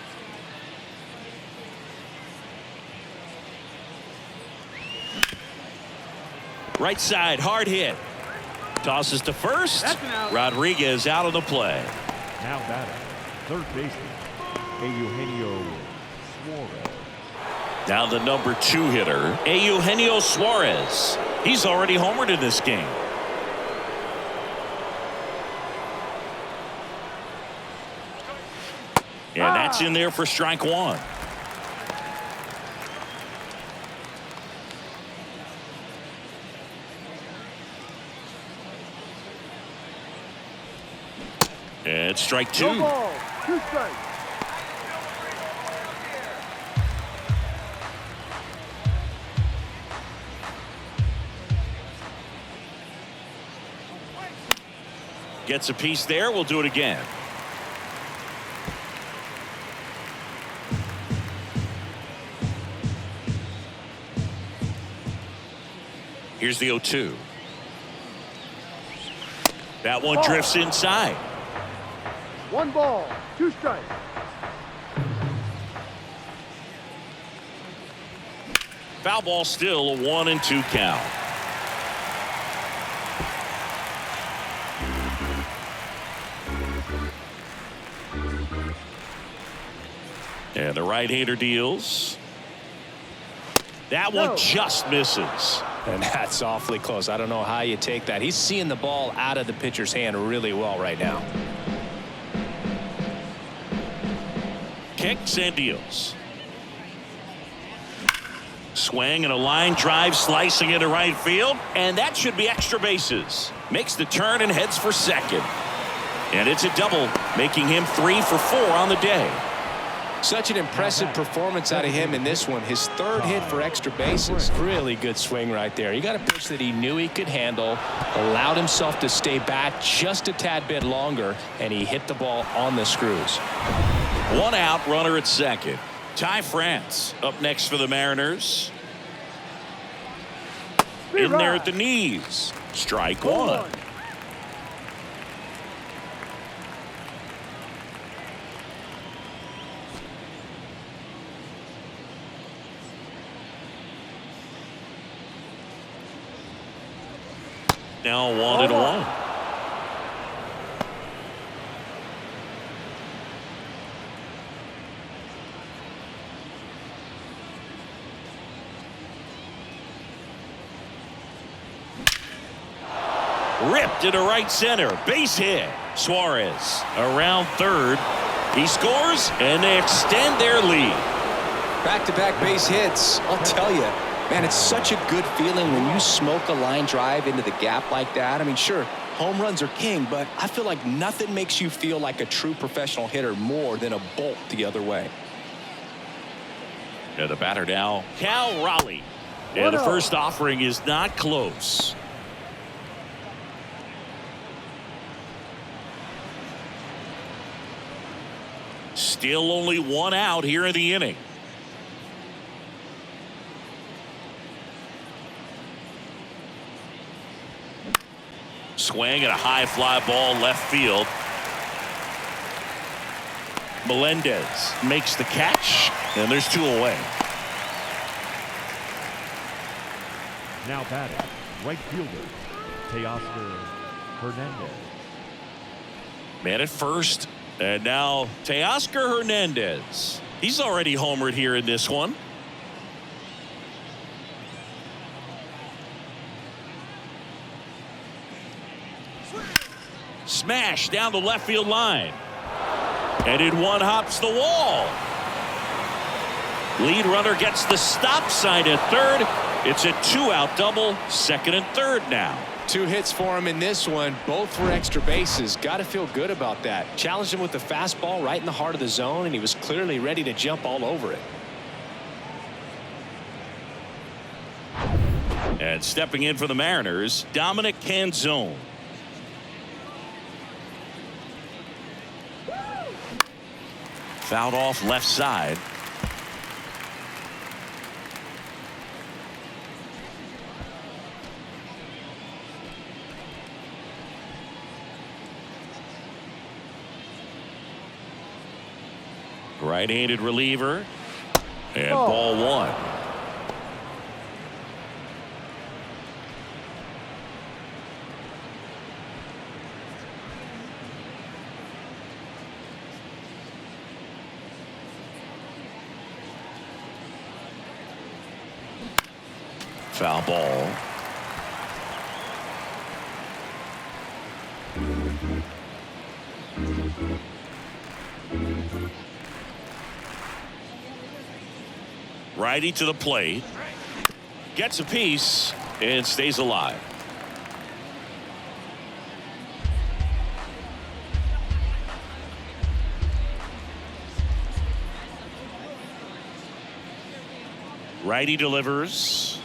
Right side, hard hit. Tosses to first. Rodriguez out of the play. Now batting, third baseman, Eugenio Suarez. Now the number 2 hitter, Eugenio Suarez. He's already homered in this game. And that's in there for strike 1. And strike 2. No ball, 2 strikes. Gets a piece there. We'll do it again. Here's the 0-2. That one drifts inside. 1 ball, 2 strikes. Foul ball, still a 1-2 count. And the right-hander deals. That one just misses. And that's awfully close. I don't know how you take that. He's seeing the ball out of the pitcher's hand really well right now. Kicks and deals. Swing and a line drive slicing into right field. And that should be extra bases. Makes the turn and heads for second. And it's a double, making him 3 for 4 on the day. Such an impressive performance out of him in this one. His 3rd hit for extra bases. Really good swing right there. He got a pitch that he knew he could handle, allowed himself to stay back just a tad bit longer, and he hit the ball on the screws. 1 out, runner at second. Ty France up next for the Mariners. In there at the knees. Strike 1. Now 1-1. Ripped into right center. Base hit. Suarez around third. He scores, and they extend their lead. Back-to-back base hits. I'll tell you, man, it's such a good feeling when you smoke a line drive into the gap like that. I mean, sure, home runs are king, but I feel like nothing makes you feel like a true professional hitter more than a bolt the other way. And the batter now, Cal Raleigh. And the first offering is not close. Still only 1 out here in the inning. Swing and a high fly ball left field. Melendez makes the catch, and there's 2 away. Now batting, right fielder, Teoscar Hernandez. Man at first, and now Teoscar Hernandez. He's already homered here in this one. Smash down the left field line. And in one hops the wall. Lead runner gets the stop sign at third. It's a 2-out double, second and third now. 2 hits for him in this one, both for extra bases. Got to feel good about that. Challenged him with the fastball right in the heart of the zone, and he was clearly ready to jump all over it. And stepping in for the Mariners, Dominic Canzone. Fouled off left side. Right-handed reliever. And ball 1. Foul ball. Righty to the plate. Gets a piece and stays alive. Righty delivers.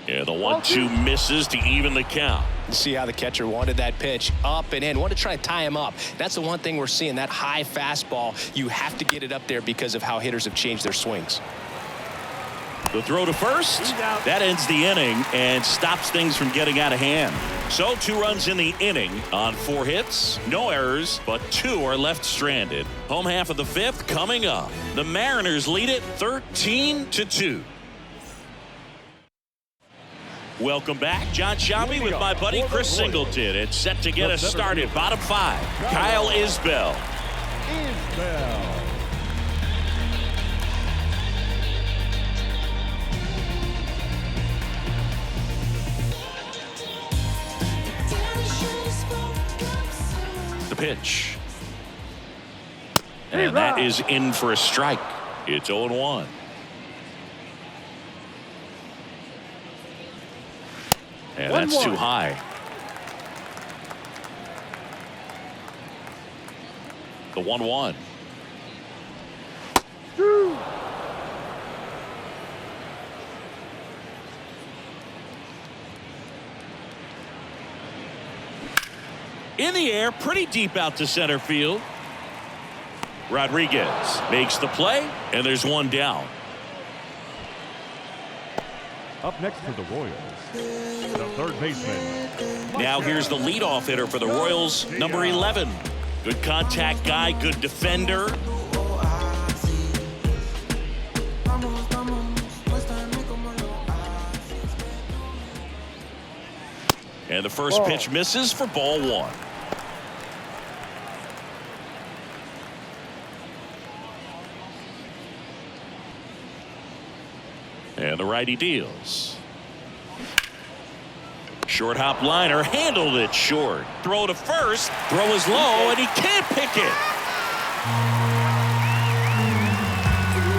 Yeah, the 1-2 misses to even the count. See how the catcher wanted that pitch up and in. Want to try to tie him up. That's the one thing we're seeing, that high fastball. You have to get it up there because of how hitters have changed their swings. The throw to first. That ends the inning and stops things from getting out of hand. So 2 runs in the inning on 4 hits. No errors, but 2 are left stranded. Home half of the 5th coming up. The Mariners lead it 13-2. Welcome back. John Sciambi with my buddy Chris Singleton. It's set to get us started. Bottom 5. Kyle Isbell. The pitch. And that is in for a strike. It's 0-1. And that's too high. The 1-1. In the air, pretty deep out to center field. Rodriguez makes the play, and there's 1 down. Up next for the Royals, the third baseman. Now here's the leadoff hitter for the Royals, number 11. Good contact guy, good defender. And the first pitch misses for ball 1. And the righty deals. Short hop liner, handled it short. Throw to first, throw is low, and he can't pick it.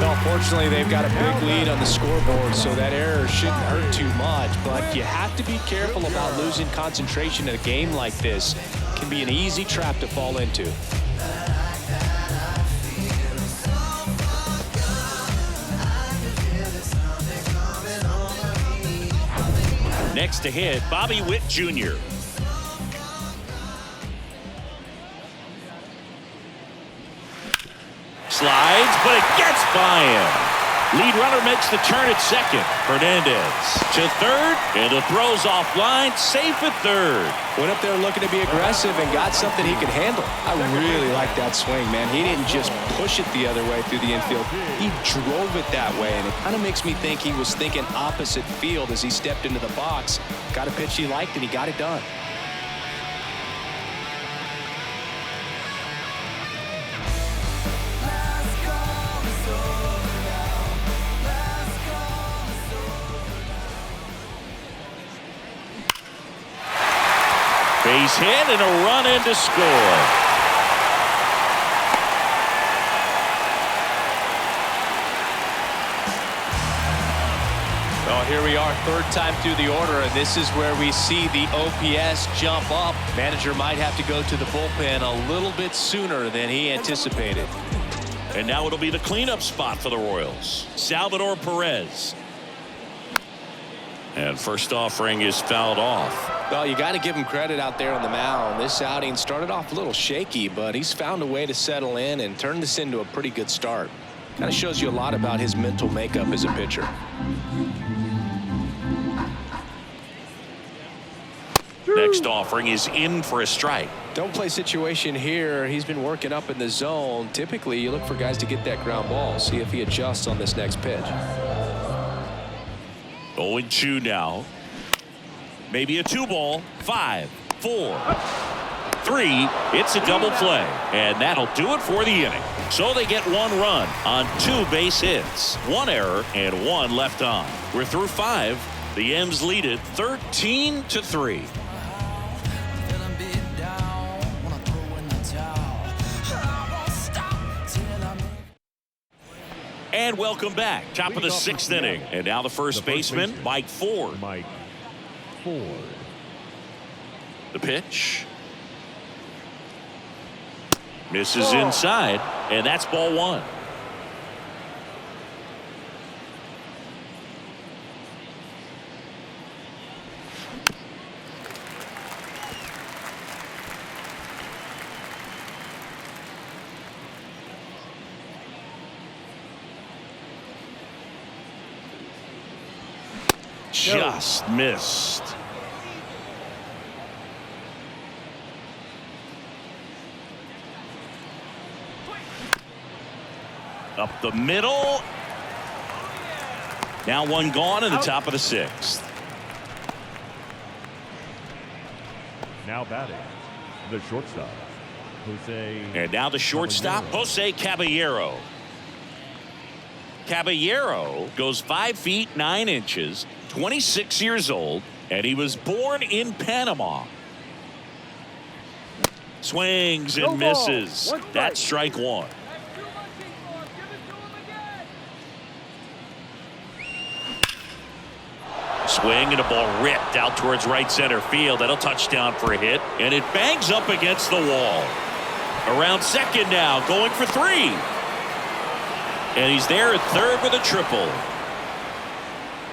Well, fortunately, they've got a big lead on the scoreboard, so that error shouldn't hurt too much. But you have to be careful about losing concentration in a game like this. It can be an easy trap to fall into. Next to hit, Bobby Witt Jr. Slides, but it gets by him. Lead runner makes the turn at second. Hernandez to third, and the throw's offline, safe at third. Went up there looking to be aggressive and got something he could handle. I really like that swing, man. He didn't just push it the other way through the infield. He drove it that way, and it kind of makes me think he was thinking opposite field as he stepped into the box. Got a pitch he liked, and he got it done. Base hit and a run in to score. Well, here we are, 3rd time through the order, and this is where we see the OPS jump up. Manager might have to go to the bullpen a little bit sooner than he anticipated. And now it'll be the cleanup spot for the Royals. Salvador Perez. And first offering is fouled off. Well, you got to give him credit out there on the mound. This outing started off a little shaky, but he's found a way to settle in and turn this into a pretty good start. Kind of shows you a lot about his mental makeup as a pitcher. Next offering is in for a strike. Don't play situation here. He's been working up in the zone. Typically, you look for guys to get that ground ball. See if he adjusts on this next pitch. 0-2 now. Maybe a 2-ball. 5, 4, 3. It's a double play. And that'll do it for the inning. So they get 1 run on 2 base hits. 1 error and 1 left on. We're through 5. The M's lead it 13-3. And welcome back. Top of the 6th inning. And now the first baseman, Mike Ford. The pitch. Misses inside, and that's ball 1. just missed. Up the middle. Now one gone in the top of the 6th. Now batting, the shortstop, Jose. And now the shortstop, Jose Caballero. Caballero goes 5 feet 9 inches, 26 years old, and he was born in Panama. Swings and misses. That's strike 1. Swing and a ball ripped out towards right center field. That'll touchdown for a hit, and it bangs up against the wall. Around second now, going for 3. And he's there at third with a triple.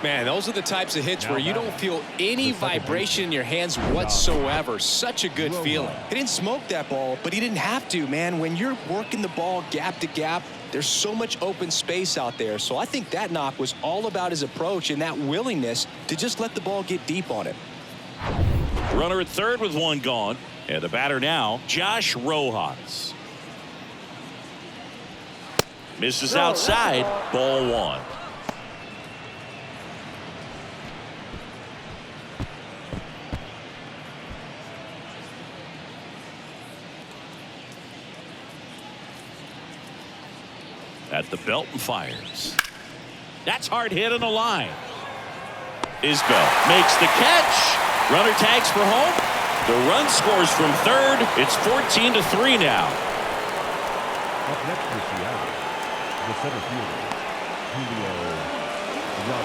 Man, those are the types of hits where you don't feel any vibration in your hands whatsoever. Such a good feeling. He didn't smoke that ball, but he didn't have to, man. When you're working the ball gap to gap, there's so much open space out there. So I think that knock was all about his approach and that willingness to just let the ball get deep on him. Runner at third with 1 gone. And the batter now, Josh Rojas. Misses outside, ball 1. At the belt and fires. That's hard hit on the line. Isbell makes the catch. Runner tags for home. The run scores from third. It's 14-3 now. Up next for Seattle, the center fielder, Julio.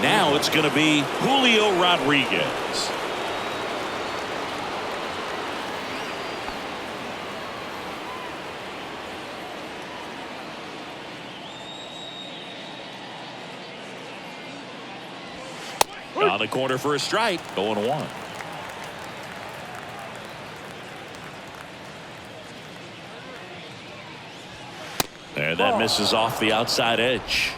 Now it's going to be Julio Rodriguez. On the corner for a strike, going 1. And that misses off the outside edge.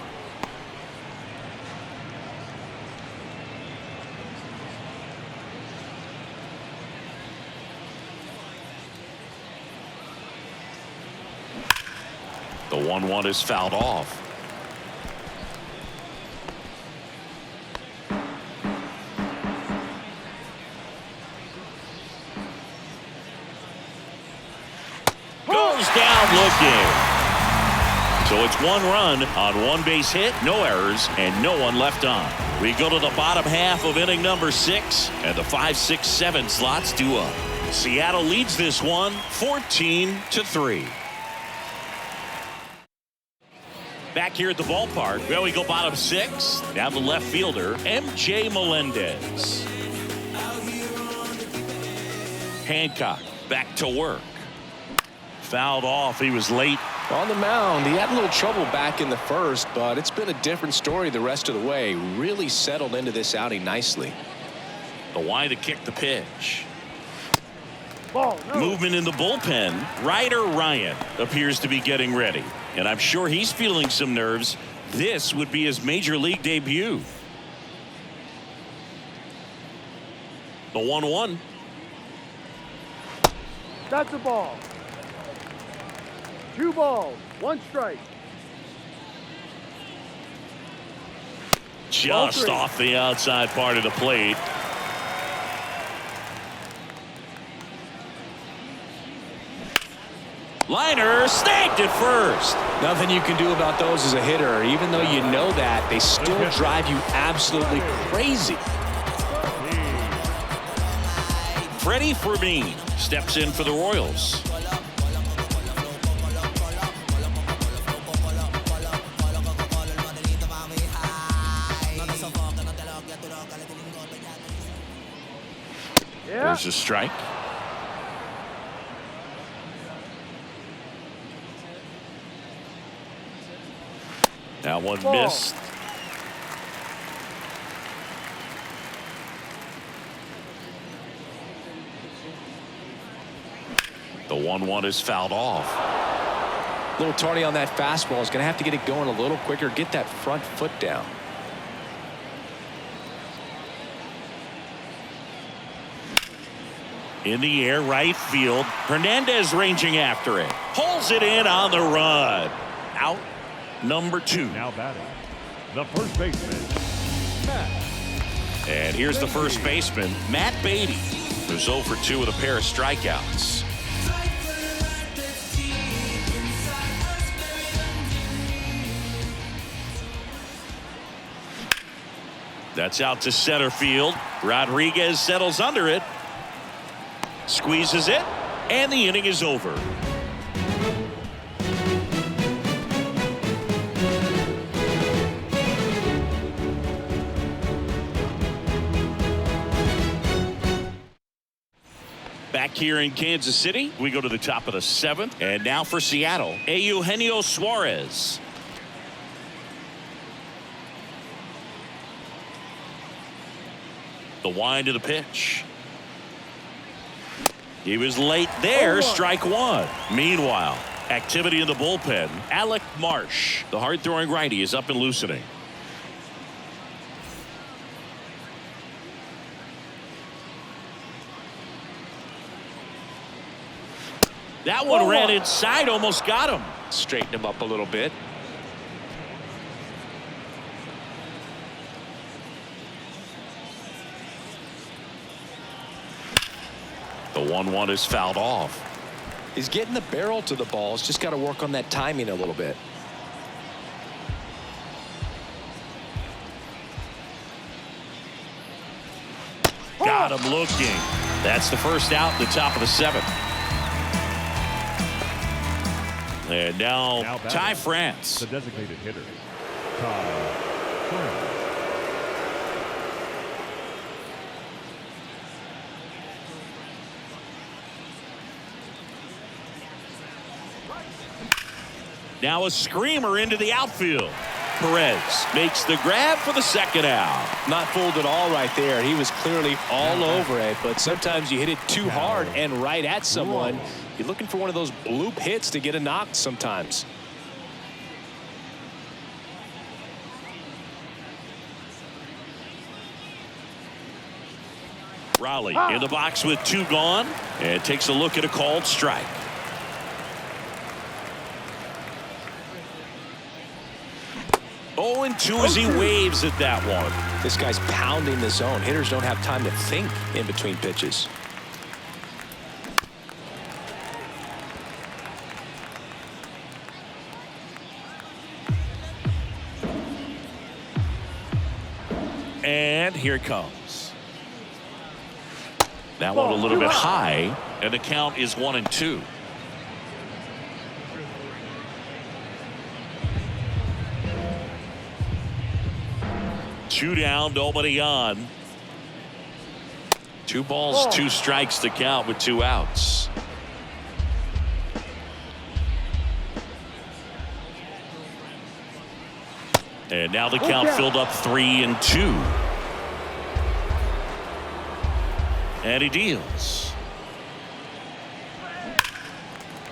The 1-1 is fouled off. Goes down looking. So it's 1 run on 1 base hit, no errors, and no one left on. We go to the bottom half of inning number 6, and the 5, 6, 7 slots due up. Seattle leads this one 14-3. Back here at the ballpark, well, we go bottom 6. Now the left fielder, M.J. Melendez. Hancock back to work. Fouled off. He was late. On the mound, he had a little trouble back in the first, but it's been a different story the rest of the way. Really settled into this outing nicely. The wide to kick the pitch. Ball, no. Movement in the bullpen. Ryder Ryan appears to be getting ready, and I'm sure he's feeling some nerves. This would be his major league debut. The 1-1. That's a ball. 2 balls, 1 strike. Just off the outside part of the plate. Liner snagged at first. Nothing you can do about those as a hitter. Even though you know that, they still drive you absolutely crazy. Freddie Fermin steps in for the Royals. There's a strike. Now one missed. The 1-1 is fouled off. A little tardy on that fastball. Is going to have to get it going a little quicker. Get that front foot down. In the air, right field. Hernandez ranging after it. Pulls it in on the run. Out number 2. Now batting, the first baseman, Matt. And here's the first baseman, Matt Beatty, who's 0 for 2 with a pair of strikeouts. That's out to center field. Rodriguez settles under it. Squeezes it. And the inning is over. Back here in Kansas City, we go to the top of the 7th. And now for Seattle, Eugenio Suarez. The wind of the pitch. He was late there. Strike 1. Meanwhile, activity in the bullpen. Alec Marsh, the hard-throwing righty, is up and loosening. That one ran inside, almost got him. Straighten him up a little bit. The 1-1 is fouled off. He's getting the barrel to the ball. He's just got to work on that timing a little bit. Got him looking. That's the first out in the top of the 7th. And now Ty France. The designated hitter, Ty France. Now a screamer into the outfield. Perez makes the grab for the second out. Not fooled at all right there. He was clearly all over it, but sometimes you hit it too hard and right at someone. You're looking for one of those bloop hits to get a knock sometimes. Raleigh in the box with 2 gone and takes a look at a called strike. Oh, and 2 as he waves at that one. This guy's pounding the zone. Hitters don't have time to think in between pitches. And here it comes. That one a little bit high, and the count is 1-2. Two down, nobody on. 2 balls, 2 strikes to count with 2 outs. And now the count filled up 3-2. And he deals.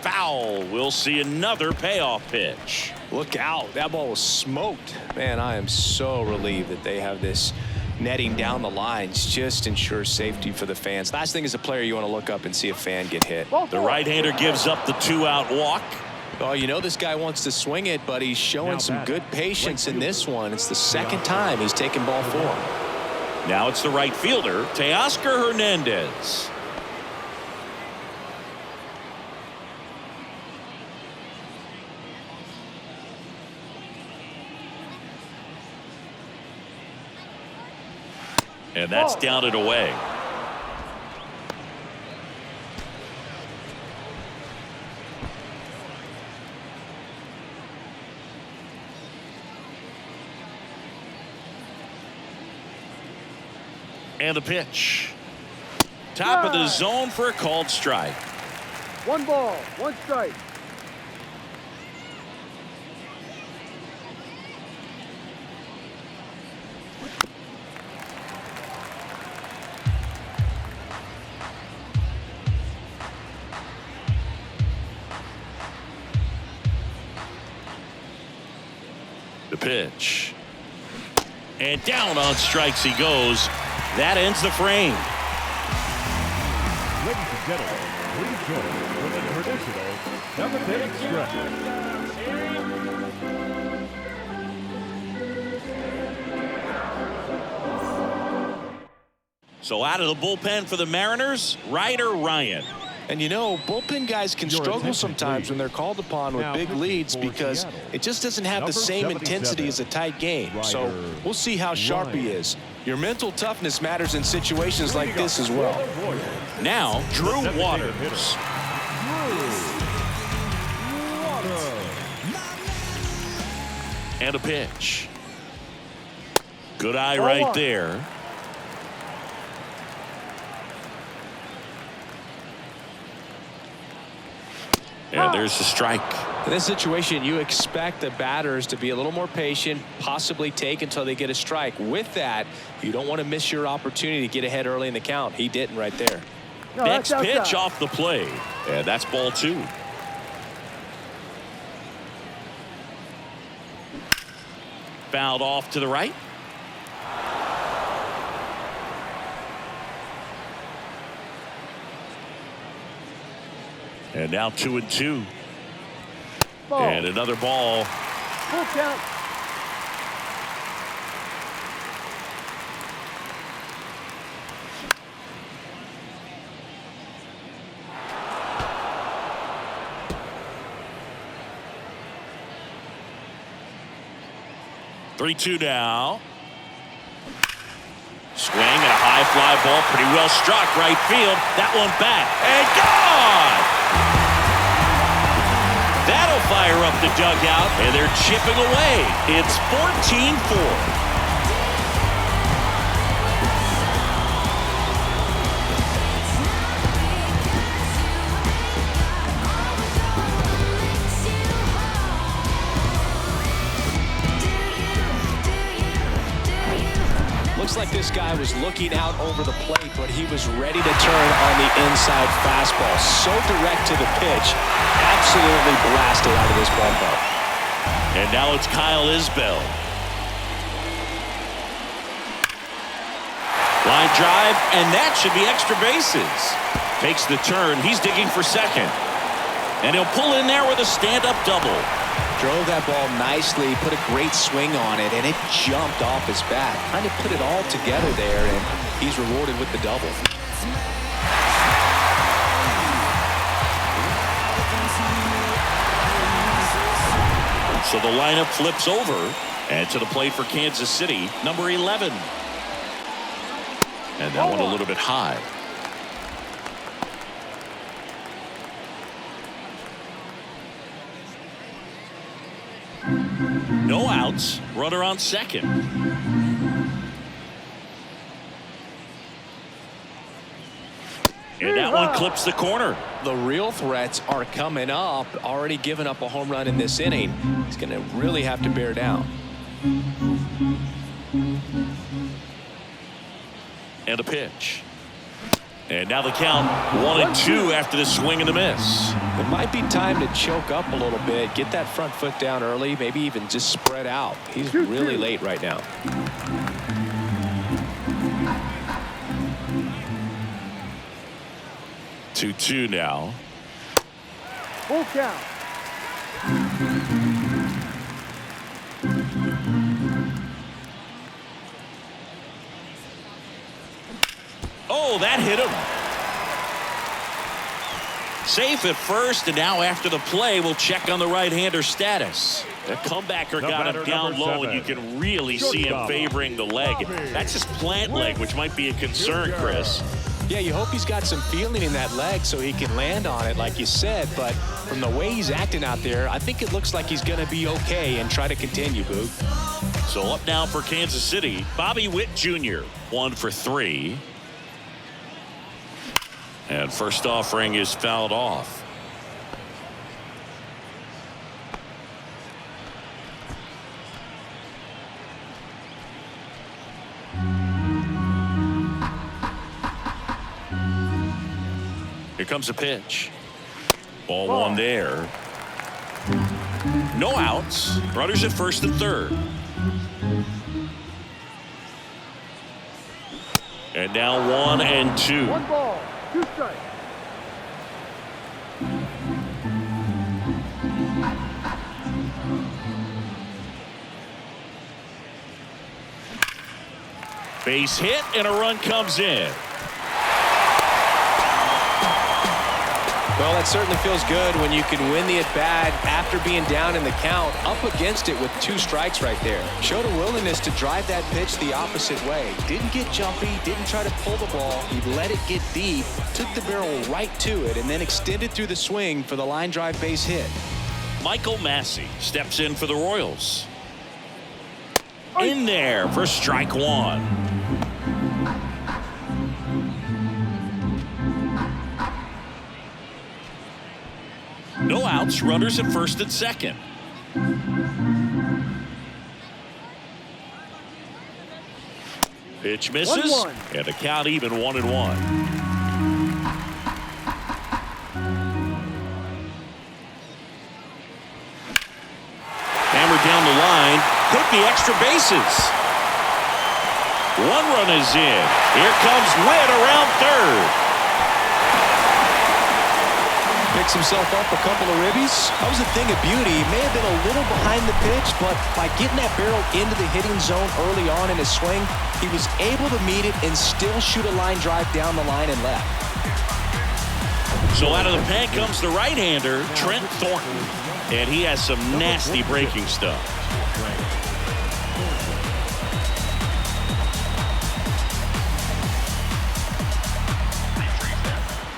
Foul. We'll see another payoff pitch. Look out. That ball was smoked. Man, I am so relieved that they have this netting down the lines. Just ensures safety for the fans. Last thing as a player, you want to look up and see a fan get hit. The right-hander gives up the 2-out walk. Oh, you know this guy wants to swing it, but he's showing some good patience in this one. It's the second time he's taken ball 4. Now it's the right fielder, Teoscar Hernandez. And that's down and away. And the pitch. Top of the zone for a called strike. 1 ball, 1 strike. The pitch. And down on strikes he goes. That ends the frame. Ladies and gentlemen, please join us for the traditional 7th-inning stretch. So out of the bullpen for the Mariners, Ryder Ryan. And you know, bullpen guys can struggle sometimes when they're called upon with big leads because it just doesn't have the same intensity as a tight game. So we'll see how sharp he is. Your mental toughness matters in situations like this as well. Now, Drew Waters. And a pitch. Good eye right there. And there's the strike. In this situation, you expect the batters to be a little more patient, possibly take until they get a strike. With that, you don't want to miss your opportunity to get ahead early in the count. He didn't right there. No, next pitch off the plate. And that's ball 2. Fouled off to the right. And now 2-2. Ball. And another ball. Full count. Three-two now. Swing and a high fly ball, pretty well struck right field. That one back and gone. That'll fire up the dugout, and they're chipping away. It's 14-4. Looks like this guy was looking out over the plate, but he was ready to turn on the inside fastball. So direct to the pitch. Absolutely blasted out of this ballpark. And now it's Kyle Isbell. Line drive, and that should be extra bases. Takes the turn. He's digging for second. And he'll pull in there with a stand-up double. Drove that ball nicely, put a great swing on it, and it jumped off his bat. Kind of put it all together there, and he's rewarded with the double. So the lineup flips over, and to the plate for Kansas City, number 11. And that one a little bit high. No outs, runner on second. And that one clips the corner. The real threats are coming up. Already given up a home run in this inning. He's going to really have to bear down. And a pitch. And now the count 1-2 after the swing and the miss. It might be time to choke up a little bit, get that front foot down early, maybe even just spread out. He's really late right now. Two now. Full count. Oh, that hit him. Safe at first, and now after the play, we'll check on the right-hander status. The comebacker got him down low, and you can really see him favoring the leg. That's his plant leg, which might be a concern, Chris. Yeah, you hope he's got some feeling in that leg so he can land on it, like you said. But from the way he's acting out there, I think it looks like he's going to be okay and try to continue, Boog. So up now for Kansas City, Bobby Witt Jr., 1 for 3. And first offering is fouled off. Here comes a pitch. Ball one there. No outs. Runners at first and third. And now 1-2. One ball. 2 strikes. Base hit and a run comes in. Well, that certainly feels good when you can win the at-bat after being down in the count, up against it with 2 strikes right there. Showed a willingness to drive that pitch the opposite way. Didn't get jumpy, didn't try to pull the ball. He let it get deep, took the barrel right to it, and then extended through the swing for the line drive base hit. Michael Massey steps in for the Royals. In there for strike 1. No outs, runners at first and second. Pitch misses, 1-1. and the count even 1-1. Hammered down the line, hit the extra bases. 1 run is in. Here comes Witt around third. Picks himself up a couple of ribbies. That was a thing of beauty. He may have been a little behind the pitch, but by getting that barrel into the hitting zone early on in his swing, he was able to meet it and still shoot a line drive down the line and left. So out of the pen comes the right-hander, Trent Thornton. And he has some nasty breaking stuff.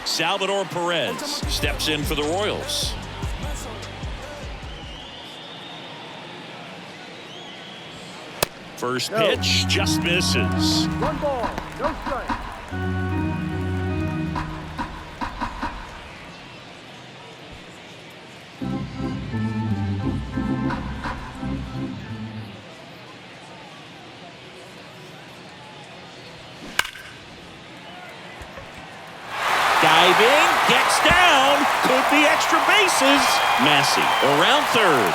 Salvador Perez steps in for the Royals. First pitch just misses. 1 ball, no strike. Diving, gets down, could be extra bases. Massey around third.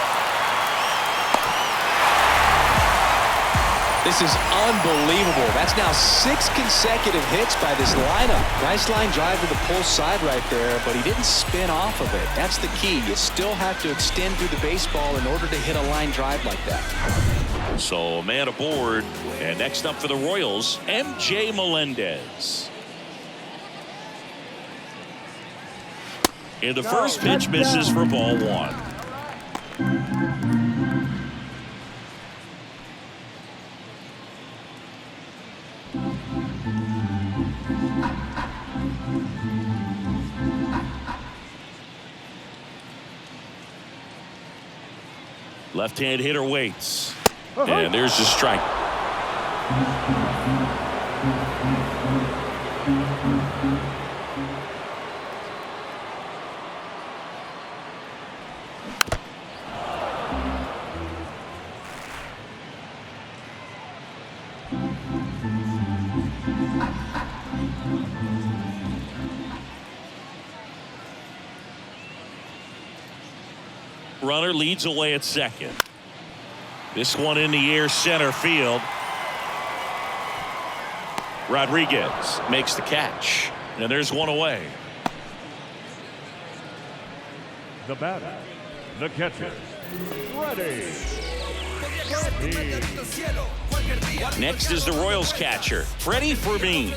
This is unbelievable. That's now 6 consecutive hits by this lineup. Nice line drive to the pull side right there, but he didn't spin off of it. That's the key. You still have to extend through the baseball in order to hit a line drive like that. So a man aboard. And next up for the Royals, M.J. Melendez. And the first pitch misses for ball 1. Left-hand hitter waits. And there's the strike. Runner leads away at second. This one in the air center field. Rodriguez makes the catch. And there's one away. The batter, the catcher, ready. Next is the Royals catcher, Freddie Fermin.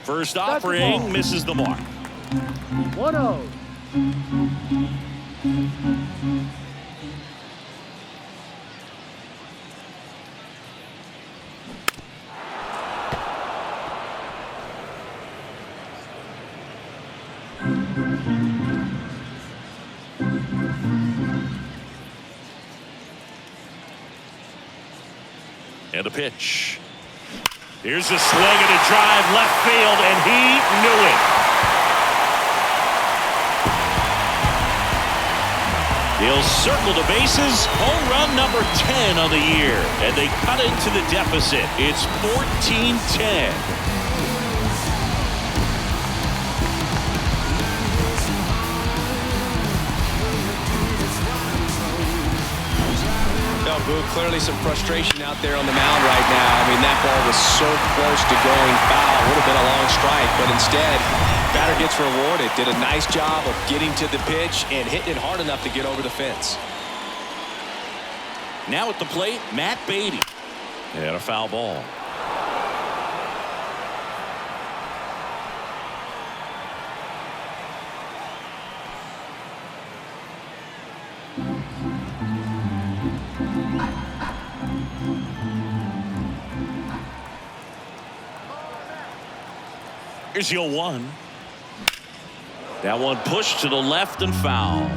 First offering misses the mark. 1-0. And a pitch. Here's a swing and a drive left field, and he knew it. He'll circle the bases. Home run number 10 on the year. And they cut into the deficit. It's 14-10. Boo, clearly some frustration out there on the mound right now. I mean, that ball was so close to going foul. Would have been a long strike, but instead, batter gets rewarded. Did a nice job of getting to the pitch and hitting it hard enough to get over the fence. Now at the plate, Matt Beatty. And a foul ball. Here's your 1. That one pushed to the left and foul.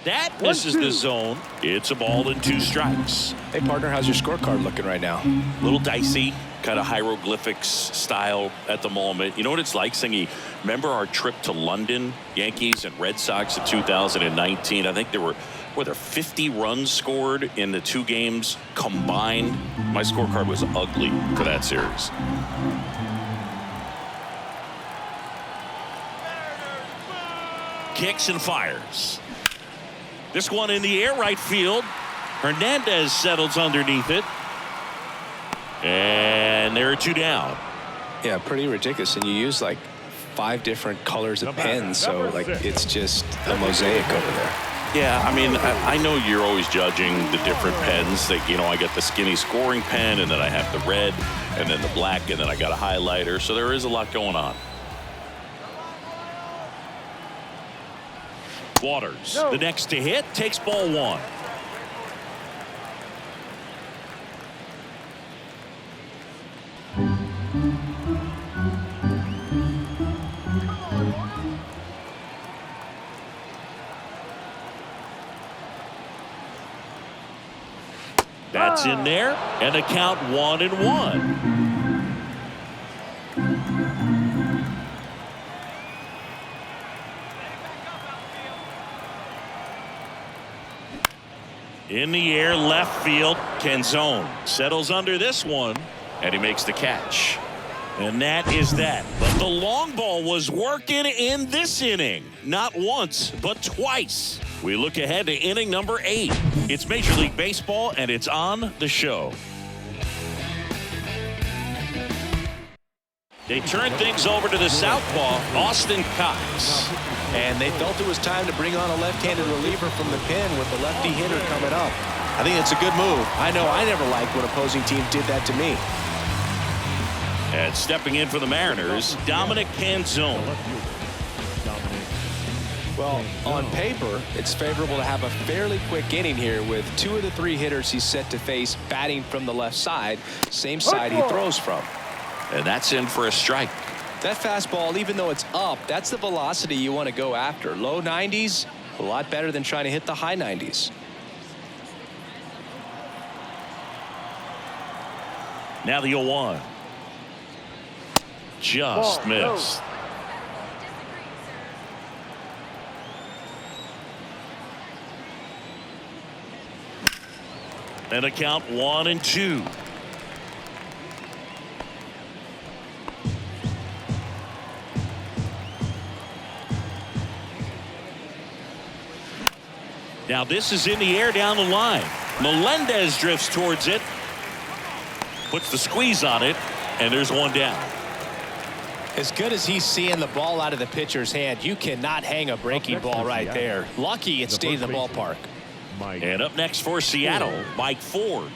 That misses the zone. It's a ball and 2 strikes. Hey, partner, how's your scorecard looking right now? A little dicey, kind of hieroglyphics style at the moment. You know what it's like, Singy? Remember our trip to London, Yankees and Red Sox in 2019? I think there were 50 runs scored in the 2 games combined. My scorecard was ugly for that series. Kicks and fires. This one in the air, right field. Hernandez settles underneath it. And there are 2 down. Yeah, pretty ridiculous. And you use like 5 different colors of pens, so like it's just a mosaic over there. Yeah, I mean, I know you're always judging the different pens. That, you know, I got the skinny scoring pen, and then I have the red, and then the black, and then I got a highlighter. So there is a lot going on. Waters, the next to hit, takes ball 1. That's in there, and the count 1-1. In the air, left field, Canzone settles under this one, and he makes the catch. And that is that. But the long ball was working in this inning. Not once, but twice. We look ahead to inning number 8. It's Major League Baseball, and it's on the show. They turn things over to the southpaw, Austin Cox. And they felt it was time to bring on a left-handed reliever from the pen with the lefty hitter coming up. I think it's a good move. I know I never liked when opposing teams did that to me. And stepping in for the Mariners, Dominic Canzone. Well, on paper, it's favorable to have a fairly quick inning here with 2 of the 3 hitters he's set to face batting from the left side, same side he throws from. And that's in for a strike. That fastball, even though it's up, that's the velocity you want to go after. Low 90s, a lot better than trying to hit the high 90s. Now the 0-1. Just missed. And a count 1-2. Now this is in the air down the line. Melendez drifts towards it. Puts the squeeze on it. And there's 1 down. As good as he's seeing the ball out of the pitcher's hand, you cannot hang a breaking ball right there. Lucky it stayed in the ballpark. And up next for Seattle, Mike Ford.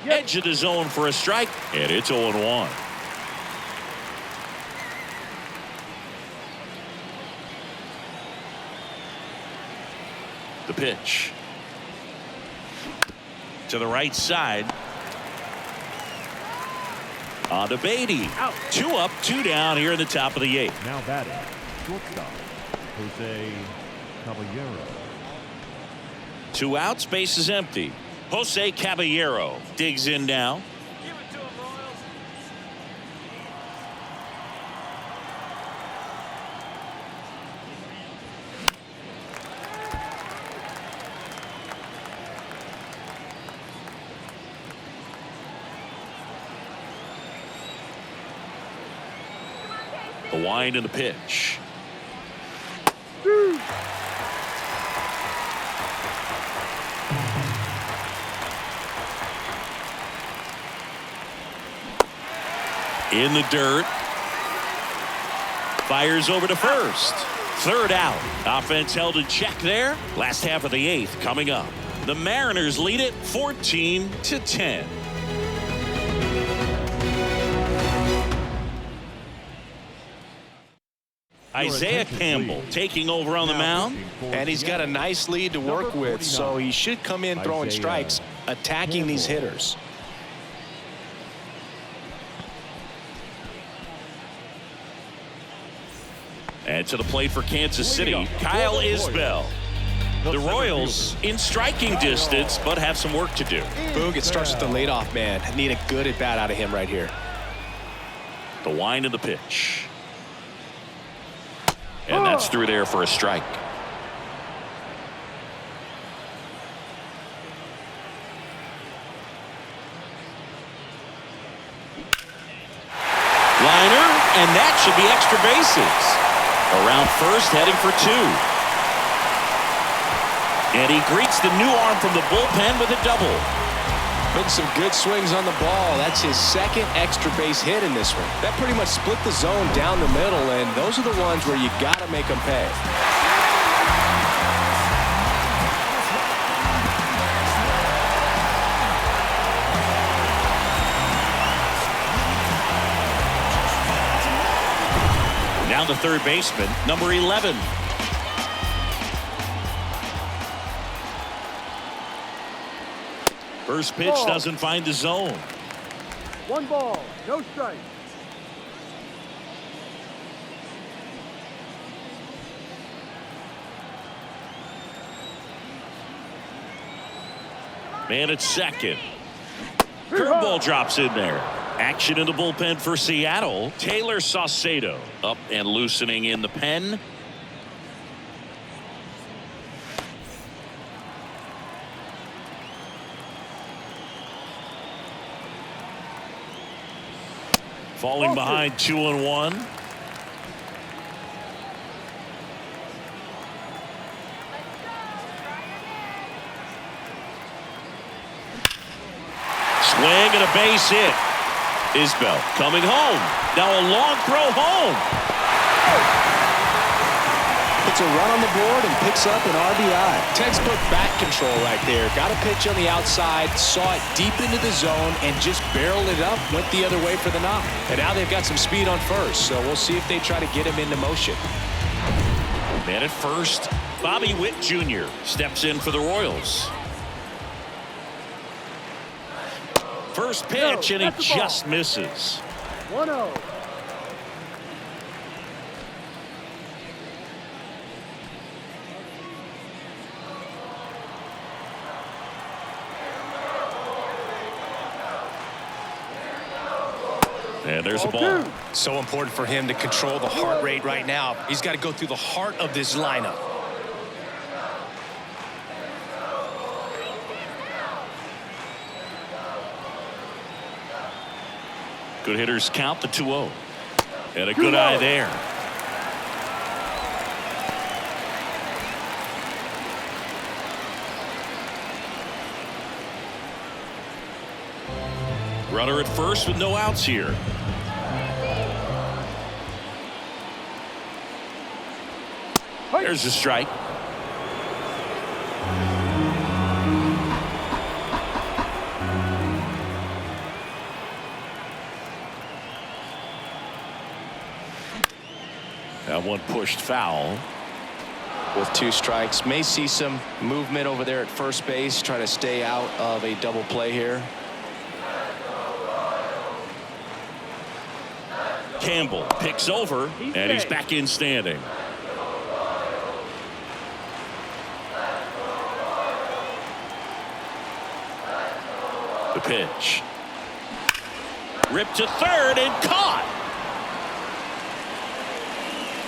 Edge of the zone for a strike, and it's 0-1. The pitch. To the right side. On to Beatty. 2 up, 2 down here in the top of the 8th. Now batting, shortstop, Jose Caballero. 2 outs, base is empty. Jose Caballero digs in now. The wind and the pitch. In the dirt. Fires over to first. Third out. Offense held in check there. Last half of the eighth coming up. The Mariners lead it 14-10. Isaiah Campbell taking over on the mound. And he's got a nice lead to work with, so he should come in throwing strikes, attacking these hitters. And to the plate for Kansas City, Kyle Isbell. The Royals in striking distance, but have some work to do. Boog, it starts with the leadoff man. Need a good at bat out of him right here. The wind and the pitch. And that's through there for a strike. Liner, and that should be extra bases. Around first, heading for two. And he greets the new arm from the bullpen with a double. Putting some good swings on the ball. That's his second extra base hit in this one. That pretty much split the zone down the middle, and those are the ones where you got to make them pay. Now the third baseman, number 11. First pitch doesn't find the zone. 1 ball, no strike. Man at second. Curveball drops in there. Action in the bullpen for Seattle. Taylor Saucedo up and loosening in the pen. Falling behind 2-1. Swing and a base hit. Isbell coming home. Now a long throw home. Puts a run on the board and picks up an RBI. Textbook bat control right there. Got a pitch on the outside, saw it deep into the zone, and just barreled it up, went the other way for the knock. And now they've got some speed on first, so we'll see if they try to get him into motion. Man at first, Bobby Witt Jr. steps in for the Royals. First pitch, and he just misses. 1-0. And there's a ball. So important for him to control the heart rate right now. He's got to go through the heart of this lineup. Good hitters count the 2-0. And a good eye there. Runner at first with no outs here. There's a strike. That one pushed foul. With 2 strikes, may see some movement over there at first base, try to stay out of a double play here. Campbell picks over, and he's back in standing. The pitch. Ripped to third and caught.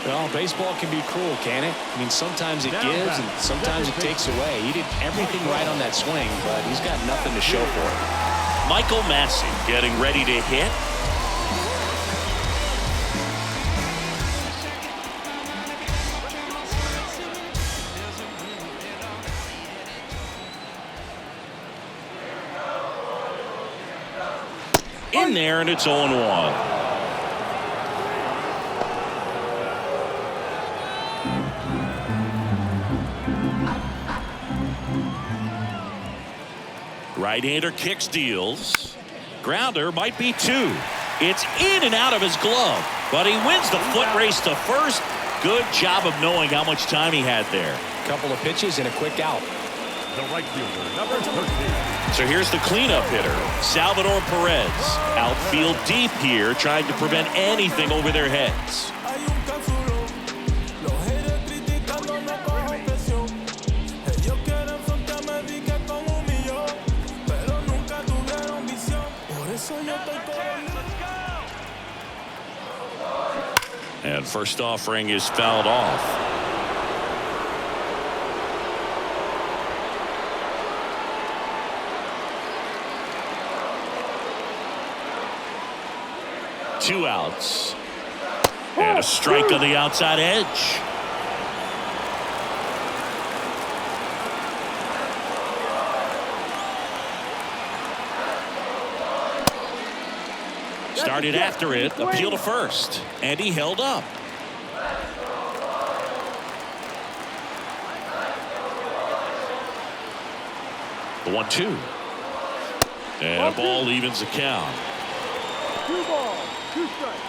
Well, baseball can be cruel, can it? I mean, sometimes it gives and sometimes it takes away. He did everything right on that swing, but he's got nothing to show for it. Michael Massey getting ready to hit. in there, and it's 0-1. Right-hander kicks, deals. Grounder might be 2. It's in and out of his glove, but he wins the foot race to first. Good job of knowing how much time he had there. Couple of pitches and a quick out. The right fielder, number 13. So here's the cleanup hitter, Salvador Perez. Outfield deep here, trying to prevent anything over their heads. And first offering is fouled off. Two outs. And a strike on the outside edge. Started after it, appeal to first, and he held up. The 1-2. And a ball evens the count. 2 balls, 2 strikes.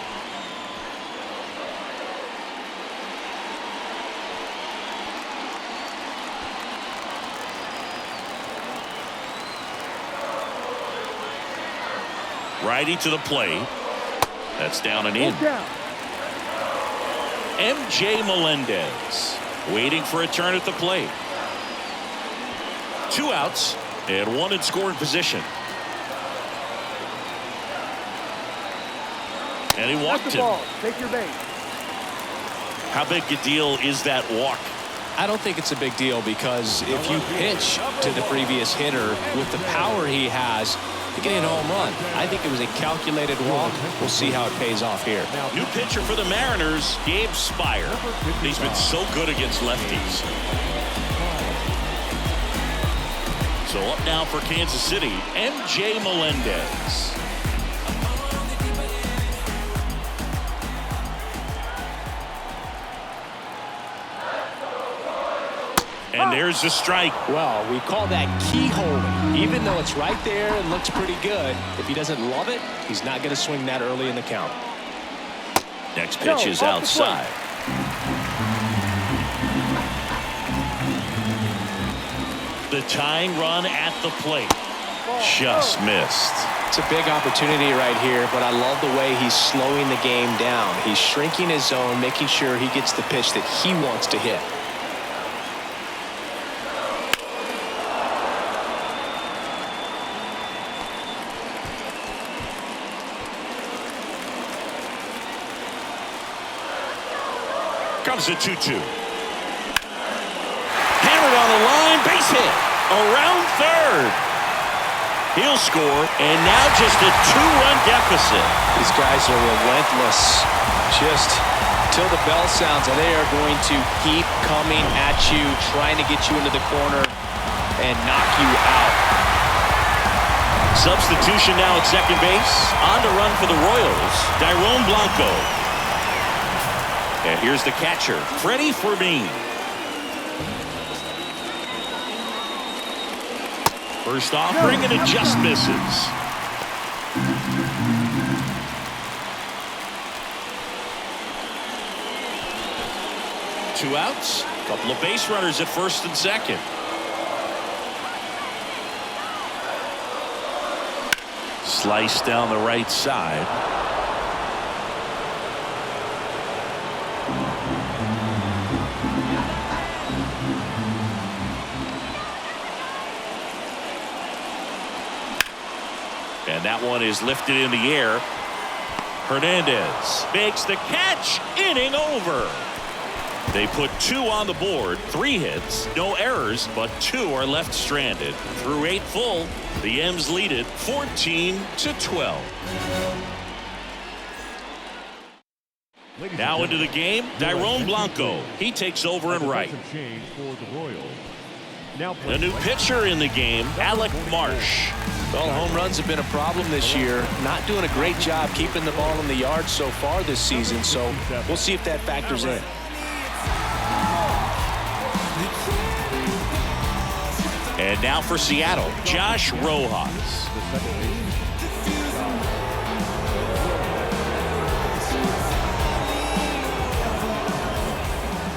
Righty to the plate. That's down and in. MJ Melendez waiting for a turn at the plate. 2 outs and 1 in scoring position. And he walked him. Take your base. How big a deal is that walk? I don't think it's a big deal because if you pitch to the previous hitter with the power he has, to get a home run. I think it was a calculated walk. We'll see how it pays off here. New pitcher for the Mariners, Gabe Spire. He's been so good against lefties. So up now for Kansas City, MJ Melendez. And there's the strike. Well, we call that keyholing. Even though it's right there and looks pretty good, if he doesn't love it, he's not going to swing that early in the count. Next pitch is outside. The tying run at the plate. Just missed. It's a big opportunity right here, but I love the way he's slowing the game down. He's shrinking his zone, making sure he gets the pitch that he wants to hit. Comes a 2-2. Hammered on the line, base hit. Around third. He'll score, and now just a 2-run deficit. These guys are relentless. Just till the bell sounds, and they are going to keep coming at you, trying to get you into the corner and knock you out. Substitution now at second base. On to run for the Royals, Dairon Blanco. And here's the catcher, Freddie Fermin. First offering, and it just misses. Two outs, couple of base runners at first and second. Slice down the right side. And that one is lifted in the air. Hernandez makes the catch. Inning over. They put 2 on the board, 3 hits, no errors, but 2 are left stranded. Through 8 full, the M's lead it 14-12. Now into the game, Dairon Blanco. He takes over in right. Change for the Royals. Now The new pitcher in the game, Alec Marsh. Well, home runs have been a problem this year. Not doing a great job keeping the ball in the yard so far this season, so we'll see if that factors in. And now for Seattle, Josh Rojas.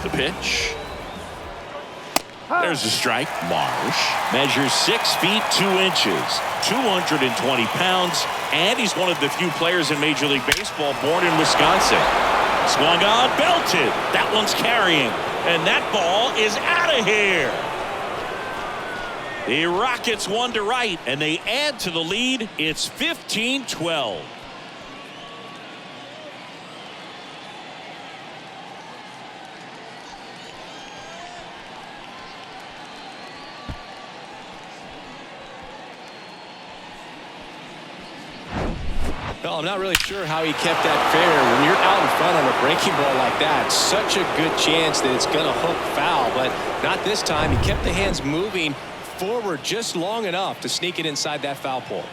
The pitch. There's a strike. Marsh measures 6 feet 2 inches, 220 pounds, and he's one of the few players in Major League Baseball born in Wisconsin. Swung on, belted. That one's carrying, and that ball is out of here. The Rockets 1 to right, and they add to the lead. It's 15-12. Well, I'm not really sure how he kept that fair. When you're out in front on a breaking ball like that, such a good chance that it's going to hook foul, but not this time. He kept the hands moving forward just long enough to sneak it inside that foul pole.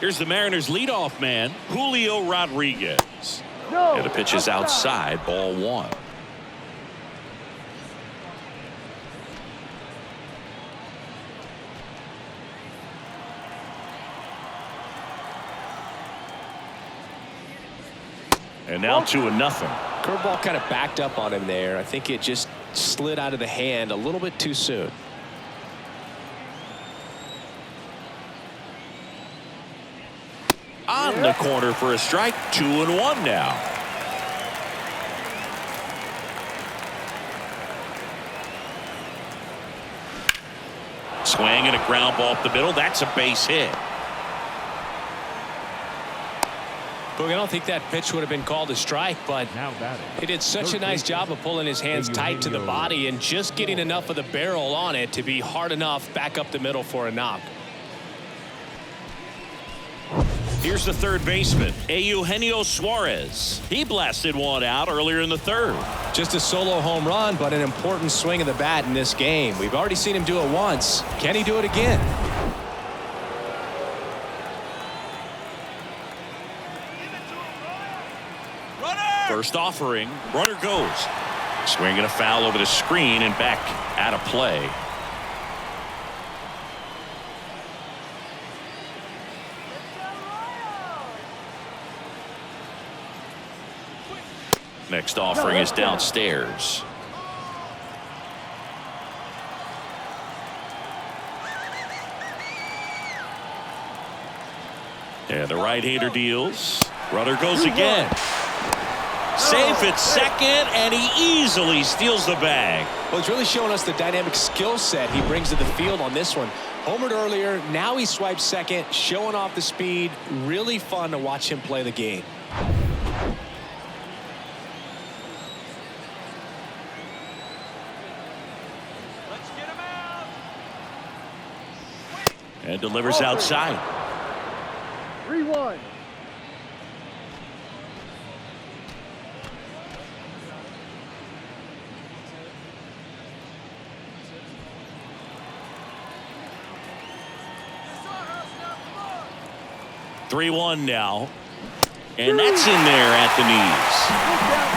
Here's the Mariners leadoff man, Julio Rodriguez. No, And the pitch is outside, ball 1. And now 2-0. Curveball kind of backed up on him there. I think it just slid out of the hand a little bit too soon. On the corner for a strike. 2-1 now. Swing and a ground ball up the middle. That's a base hit. Boog, I don't think that pitch would have been called a strike, but Now batting. he did such a nice job of pulling his hands tight to the body and just getting enough of the barrel on it to be hard enough back up the middle for a knock. Here's the third baseman, Eugenio Suarez. He blasted one out earlier in the third. Just a solo home run, but an important swing of the bat in this game. We've already seen him do it once. Can he do it again? First offering, runner goes. Swinging a foul over the screen and back out of play. Next offering is downstairs. And the right-hander deals. Runner goes again. Safe at second, and he easily steals the bag. Well, he's really showing us the dynamic skill set he brings to the field on this one. Homered earlier, now he swipes second, showing off the speed. Really fun to watch him play the game. And delivers outside. 3-1. Three-1 now. And that's in there at the knees.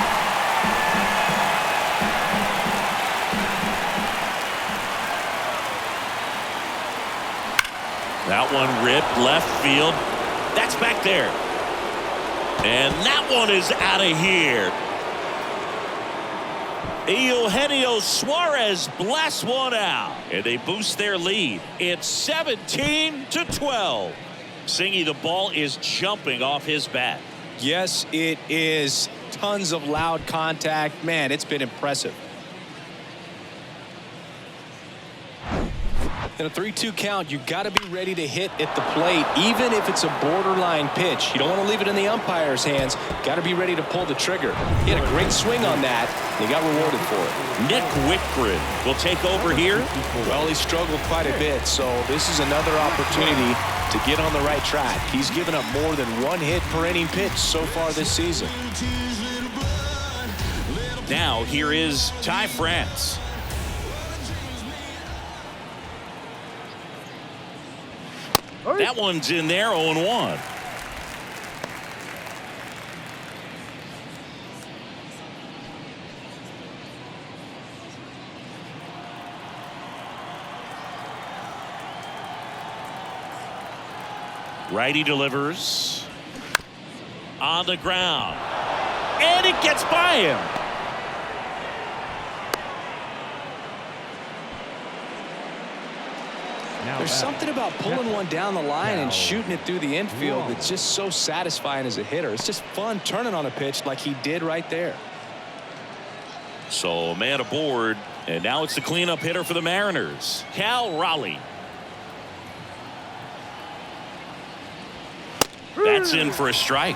That one ripped left field. That's back there. And that one is out of here. Eugenio Suarez blasts one out. And they boost their lead. It's 17-12. Singy, the ball is jumping off his bat. Yes, it is. Tons of loud contact. Man, it's been impressive. In a 3-2 count, you got to be ready to hit at the plate, even if it's a borderline pitch. You don't want to leave it in the umpire's hands. Got to be ready to pull the trigger. He had a great swing on that. He got rewarded for it. Nick Whitgrid will take over here. Well, he struggled quite a bit, so this is another opportunity to get on the right track. He's given up more than one hit per inning pitch so far this season. Now here is Ty France. That one's in there, 0-1. Righty delivers on the ground, and it gets by him. There's something about pulling one down the line and shooting it through the infield that's just so satisfying as a hitter. It's just fun turning on a pitch like he did right there. So a man aboard, and now it's the cleanup hitter for the Mariners, Cal Raleigh. That's in for a strike.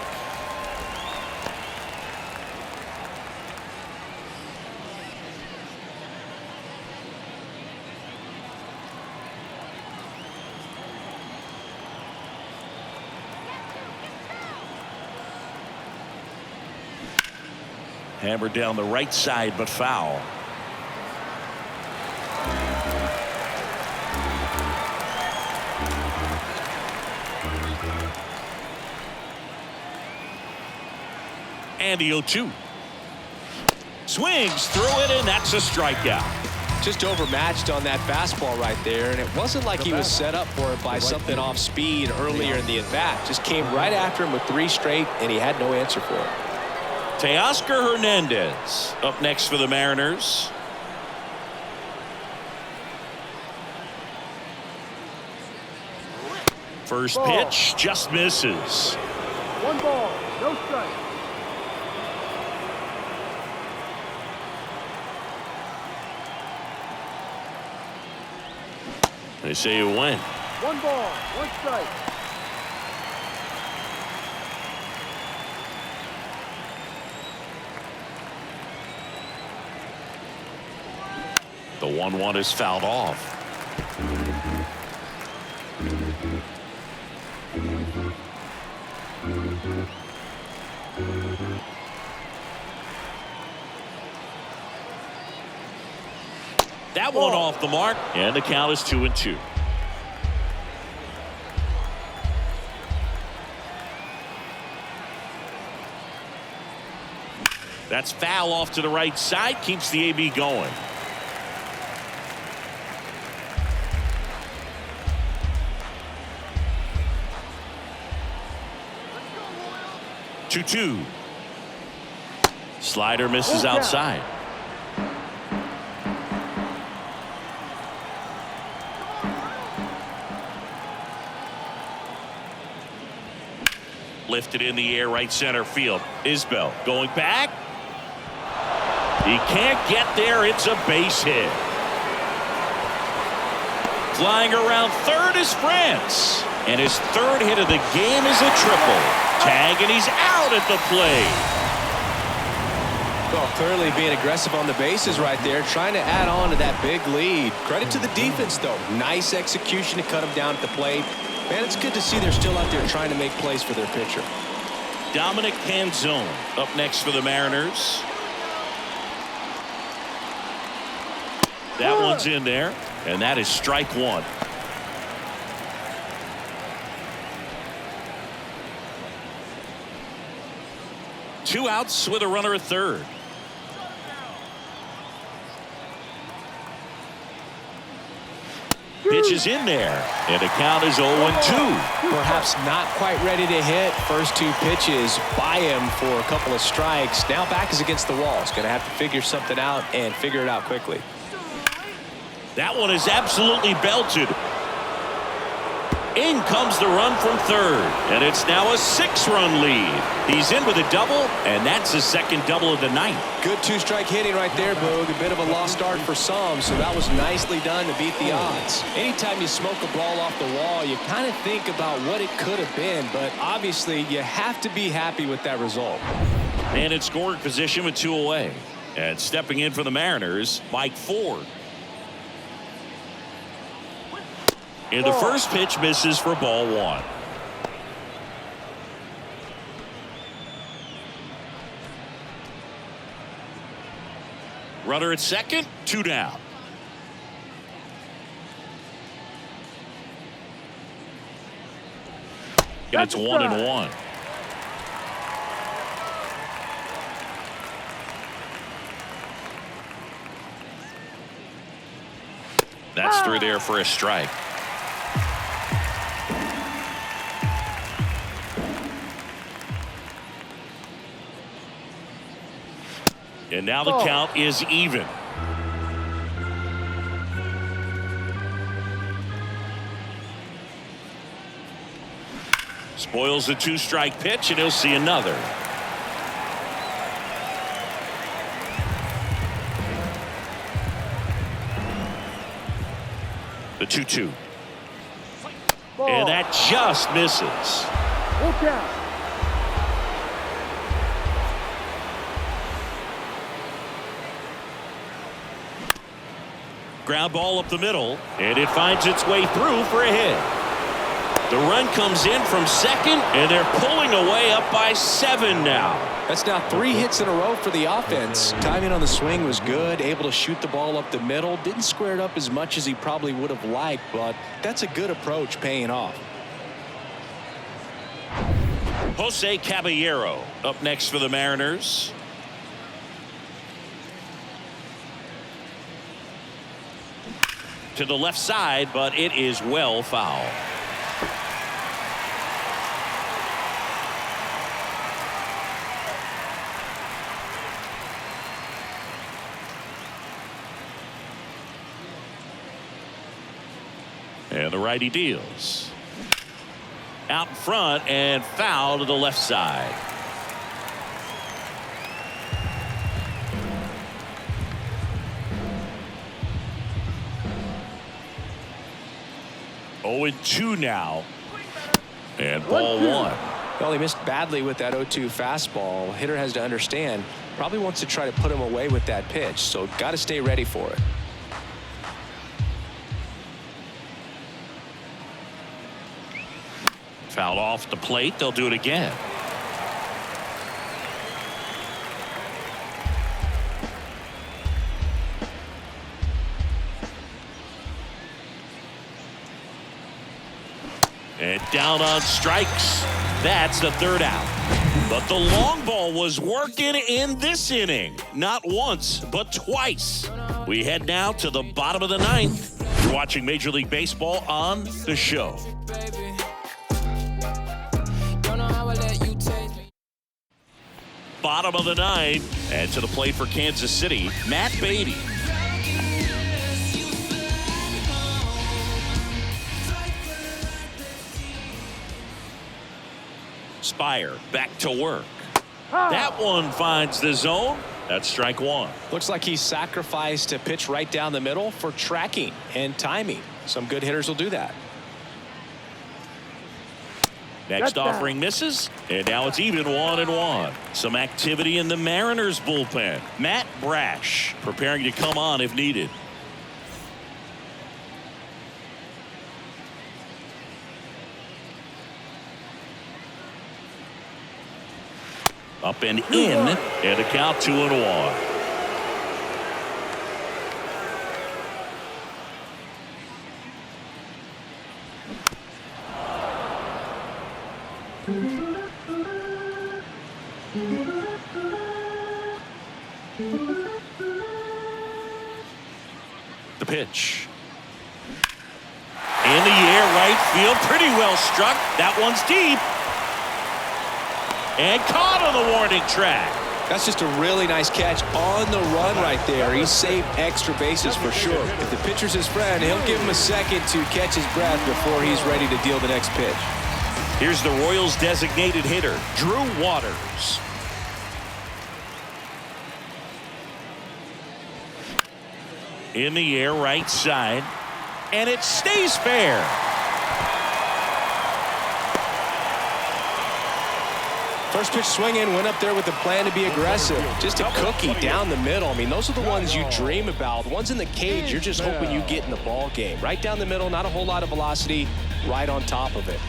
Hammered down the right side, but foul. And the 0-2. Swings through it, and that's a strikeout. Just overmatched on that fastball right there, and it wasn't like he was set up for it by something off speed earlier in the at-bat. Just came right after him with 3 straight, and he had no answer for it. Teoscar Hernandez up next for the Mariners. First pitch just misses. 1 ball, no strike. They say you win. 1 ball, 1 strike. The 1-1 is fouled off. That one off the mark, and the count is 2-2. That's foul off to the right side, keeps the AB going. Two. Slider misses outside. Lifted in the air, right center field. Isbell going back. He can't get there. It's a base hit. Flying around third is France. And his 3rd hit of the game is a triple. Tag, and he's out at the plate. Well, clearly being aggressive on the bases right there, trying to add on to that big lead. Credit to the defense, though. Nice execution to cut him down at the plate. Man, it's good to see they're still out there trying to make plays for their pitcher. Dominic Canzone up next for the Mariners. That one's in there, and that is strike 1. Two outs with a runner at third. Pitch is in there, and the count is 0-2. Perhaps not quite ready to hit. First 2 pitches by him for a couple of strikes. Now back is against the wall. He's going to have to figure something out and figure it out quickly. That one is absolutely belted. In comes the run from third, and it's now a 6-run lead. He's in with a double, and that's his 2nd double of the night. Good 2-strike hitting right there, Boog. A bit of a lost start for some, so that was nicely done to beat the odds. Anytime you smoke a ball off the wall, you kind of think about what it could have been, but obviously you have to be happy with that result. And in scoring position with 2 away. And stepping in for the Mariners, Mike Ford. And the first pitch misses for ball 1. Runner at second, 2 down. And it's 1-1. That's through there for a strike. And now the count is even. Spoils the 2-strike pitch, and he'll see another. The 2-2. And that just misses. Full count. Ground ball up the middle, and it finds its way through for a hit. The run comes in from second, and they're pulling away up by 7 now. That's now 3 hits in a row for the offense. Timing on the swing was good, able to shoot the ball up the middle. Didn't square it up as much as he probably would have liked, but that's a good approach paying off. Jose Caballero up next for the Mariners. To the left side, but it is well foul. And the righty deals. Out in front and foul to the left side. Oh, 0-2 now. And ball 1. Well, he missed badly with that 0-2 fastball. Hitter has to understand, probably wants to try to put him away with that pitch, so got to stay ready for it. Fouled off the plate. They'll do it again. And down on strikes. That's the 3rd out. But the long ball was working in this inning. Not once, but twice. We head now to the bottom of the 9th. You're watching Major League Baseball on The Show. Bottom of the 9th, and to the plate for Kansas City, Matt Beatty. Spire back to work. That one finds the zone. That's strike 1. Looks like he sacrificed a pitch right down the middle for tracking and timing. Some good hitters will do that. Next offering misses, and now it's even 1-1. Some activity in the Mariners bullpen. Matt Brash preparing to come on if needed. Up and in, and a count 2-1. The pitch. In the air, right field, pretty well struck. That one's deep. And caught on the warning track. That's just a really nice catch on the run right there. He saved extra bases for sure. If the pitcher's his friend, he'll give him a second to catch his breath before he's ready to deal the next pitch. Here's the Royals designated hitter, Drew Waters. In the air, right side, and it stays fair. First pitch swinging, went up there with a plan to be aggressive. Just a cookie down the middle. I mean, those are the ones you dream about. The ones in the cage, you're just hoping you get in the ball game. Right down the middle, not a whole lot of velocity, right on top of it.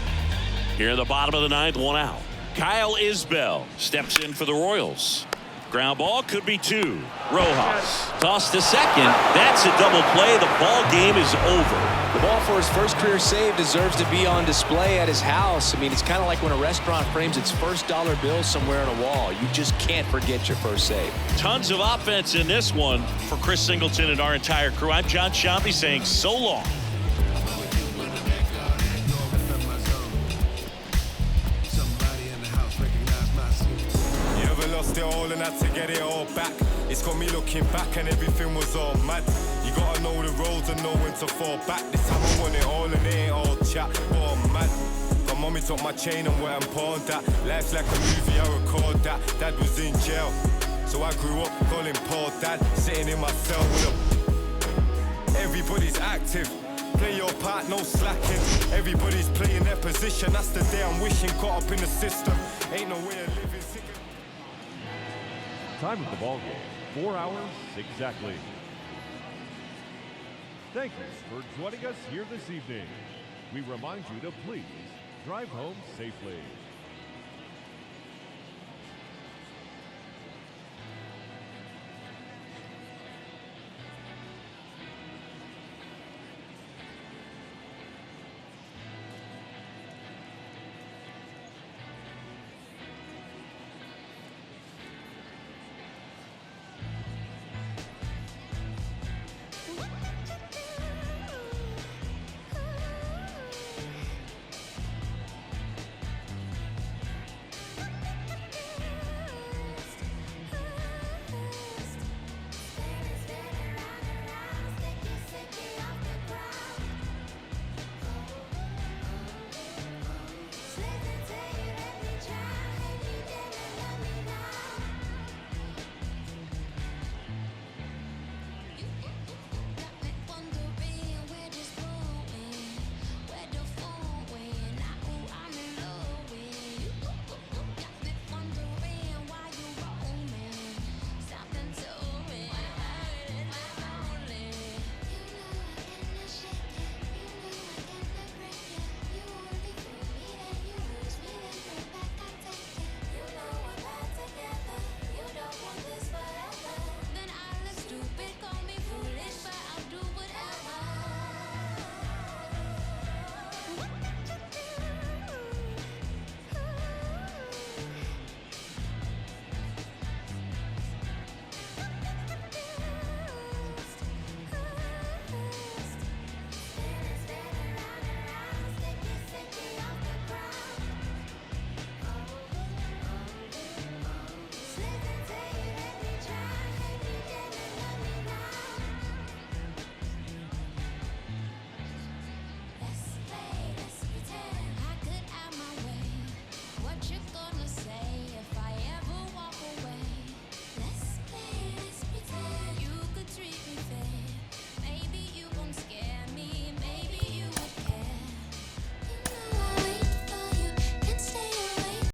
Here in the bottom of the 9th, 1 out. Kyle Isbell steps in for the Royals. Ground ball could be 2. Rojas tossed to second. That's a double play. The ball game is over. The ball for his first career save deserves to be on display at his house. I mean, it's kind of like when a restaurant frames its first dollar bill somewhere on a wall. You just can't forget your first save. Tons of offense in this one for Chris Singleton and our entire crew. I'm John Sciambi saying so long. Lost it all and had to get it all back. It's got me looking back and everything was all mad. You gotta know the roads and know when to fall back. This time I want it all and it ain't all chat, but I'm mad. My mommy took my chain and went and pawned that. Life's like a movie, I record that. Dad was in jail, so I grew up calling Paul Dad. Sitting in my cell with him. Everybody's active. Play your part, no slacking. Everybody's playing their position. That's the day I'm wishing. Caught up in the system. Ain't no way of living. Time of the ball game, 4 hours exactly. Thank you for joining us here this evening. We remind you to please drive home safely.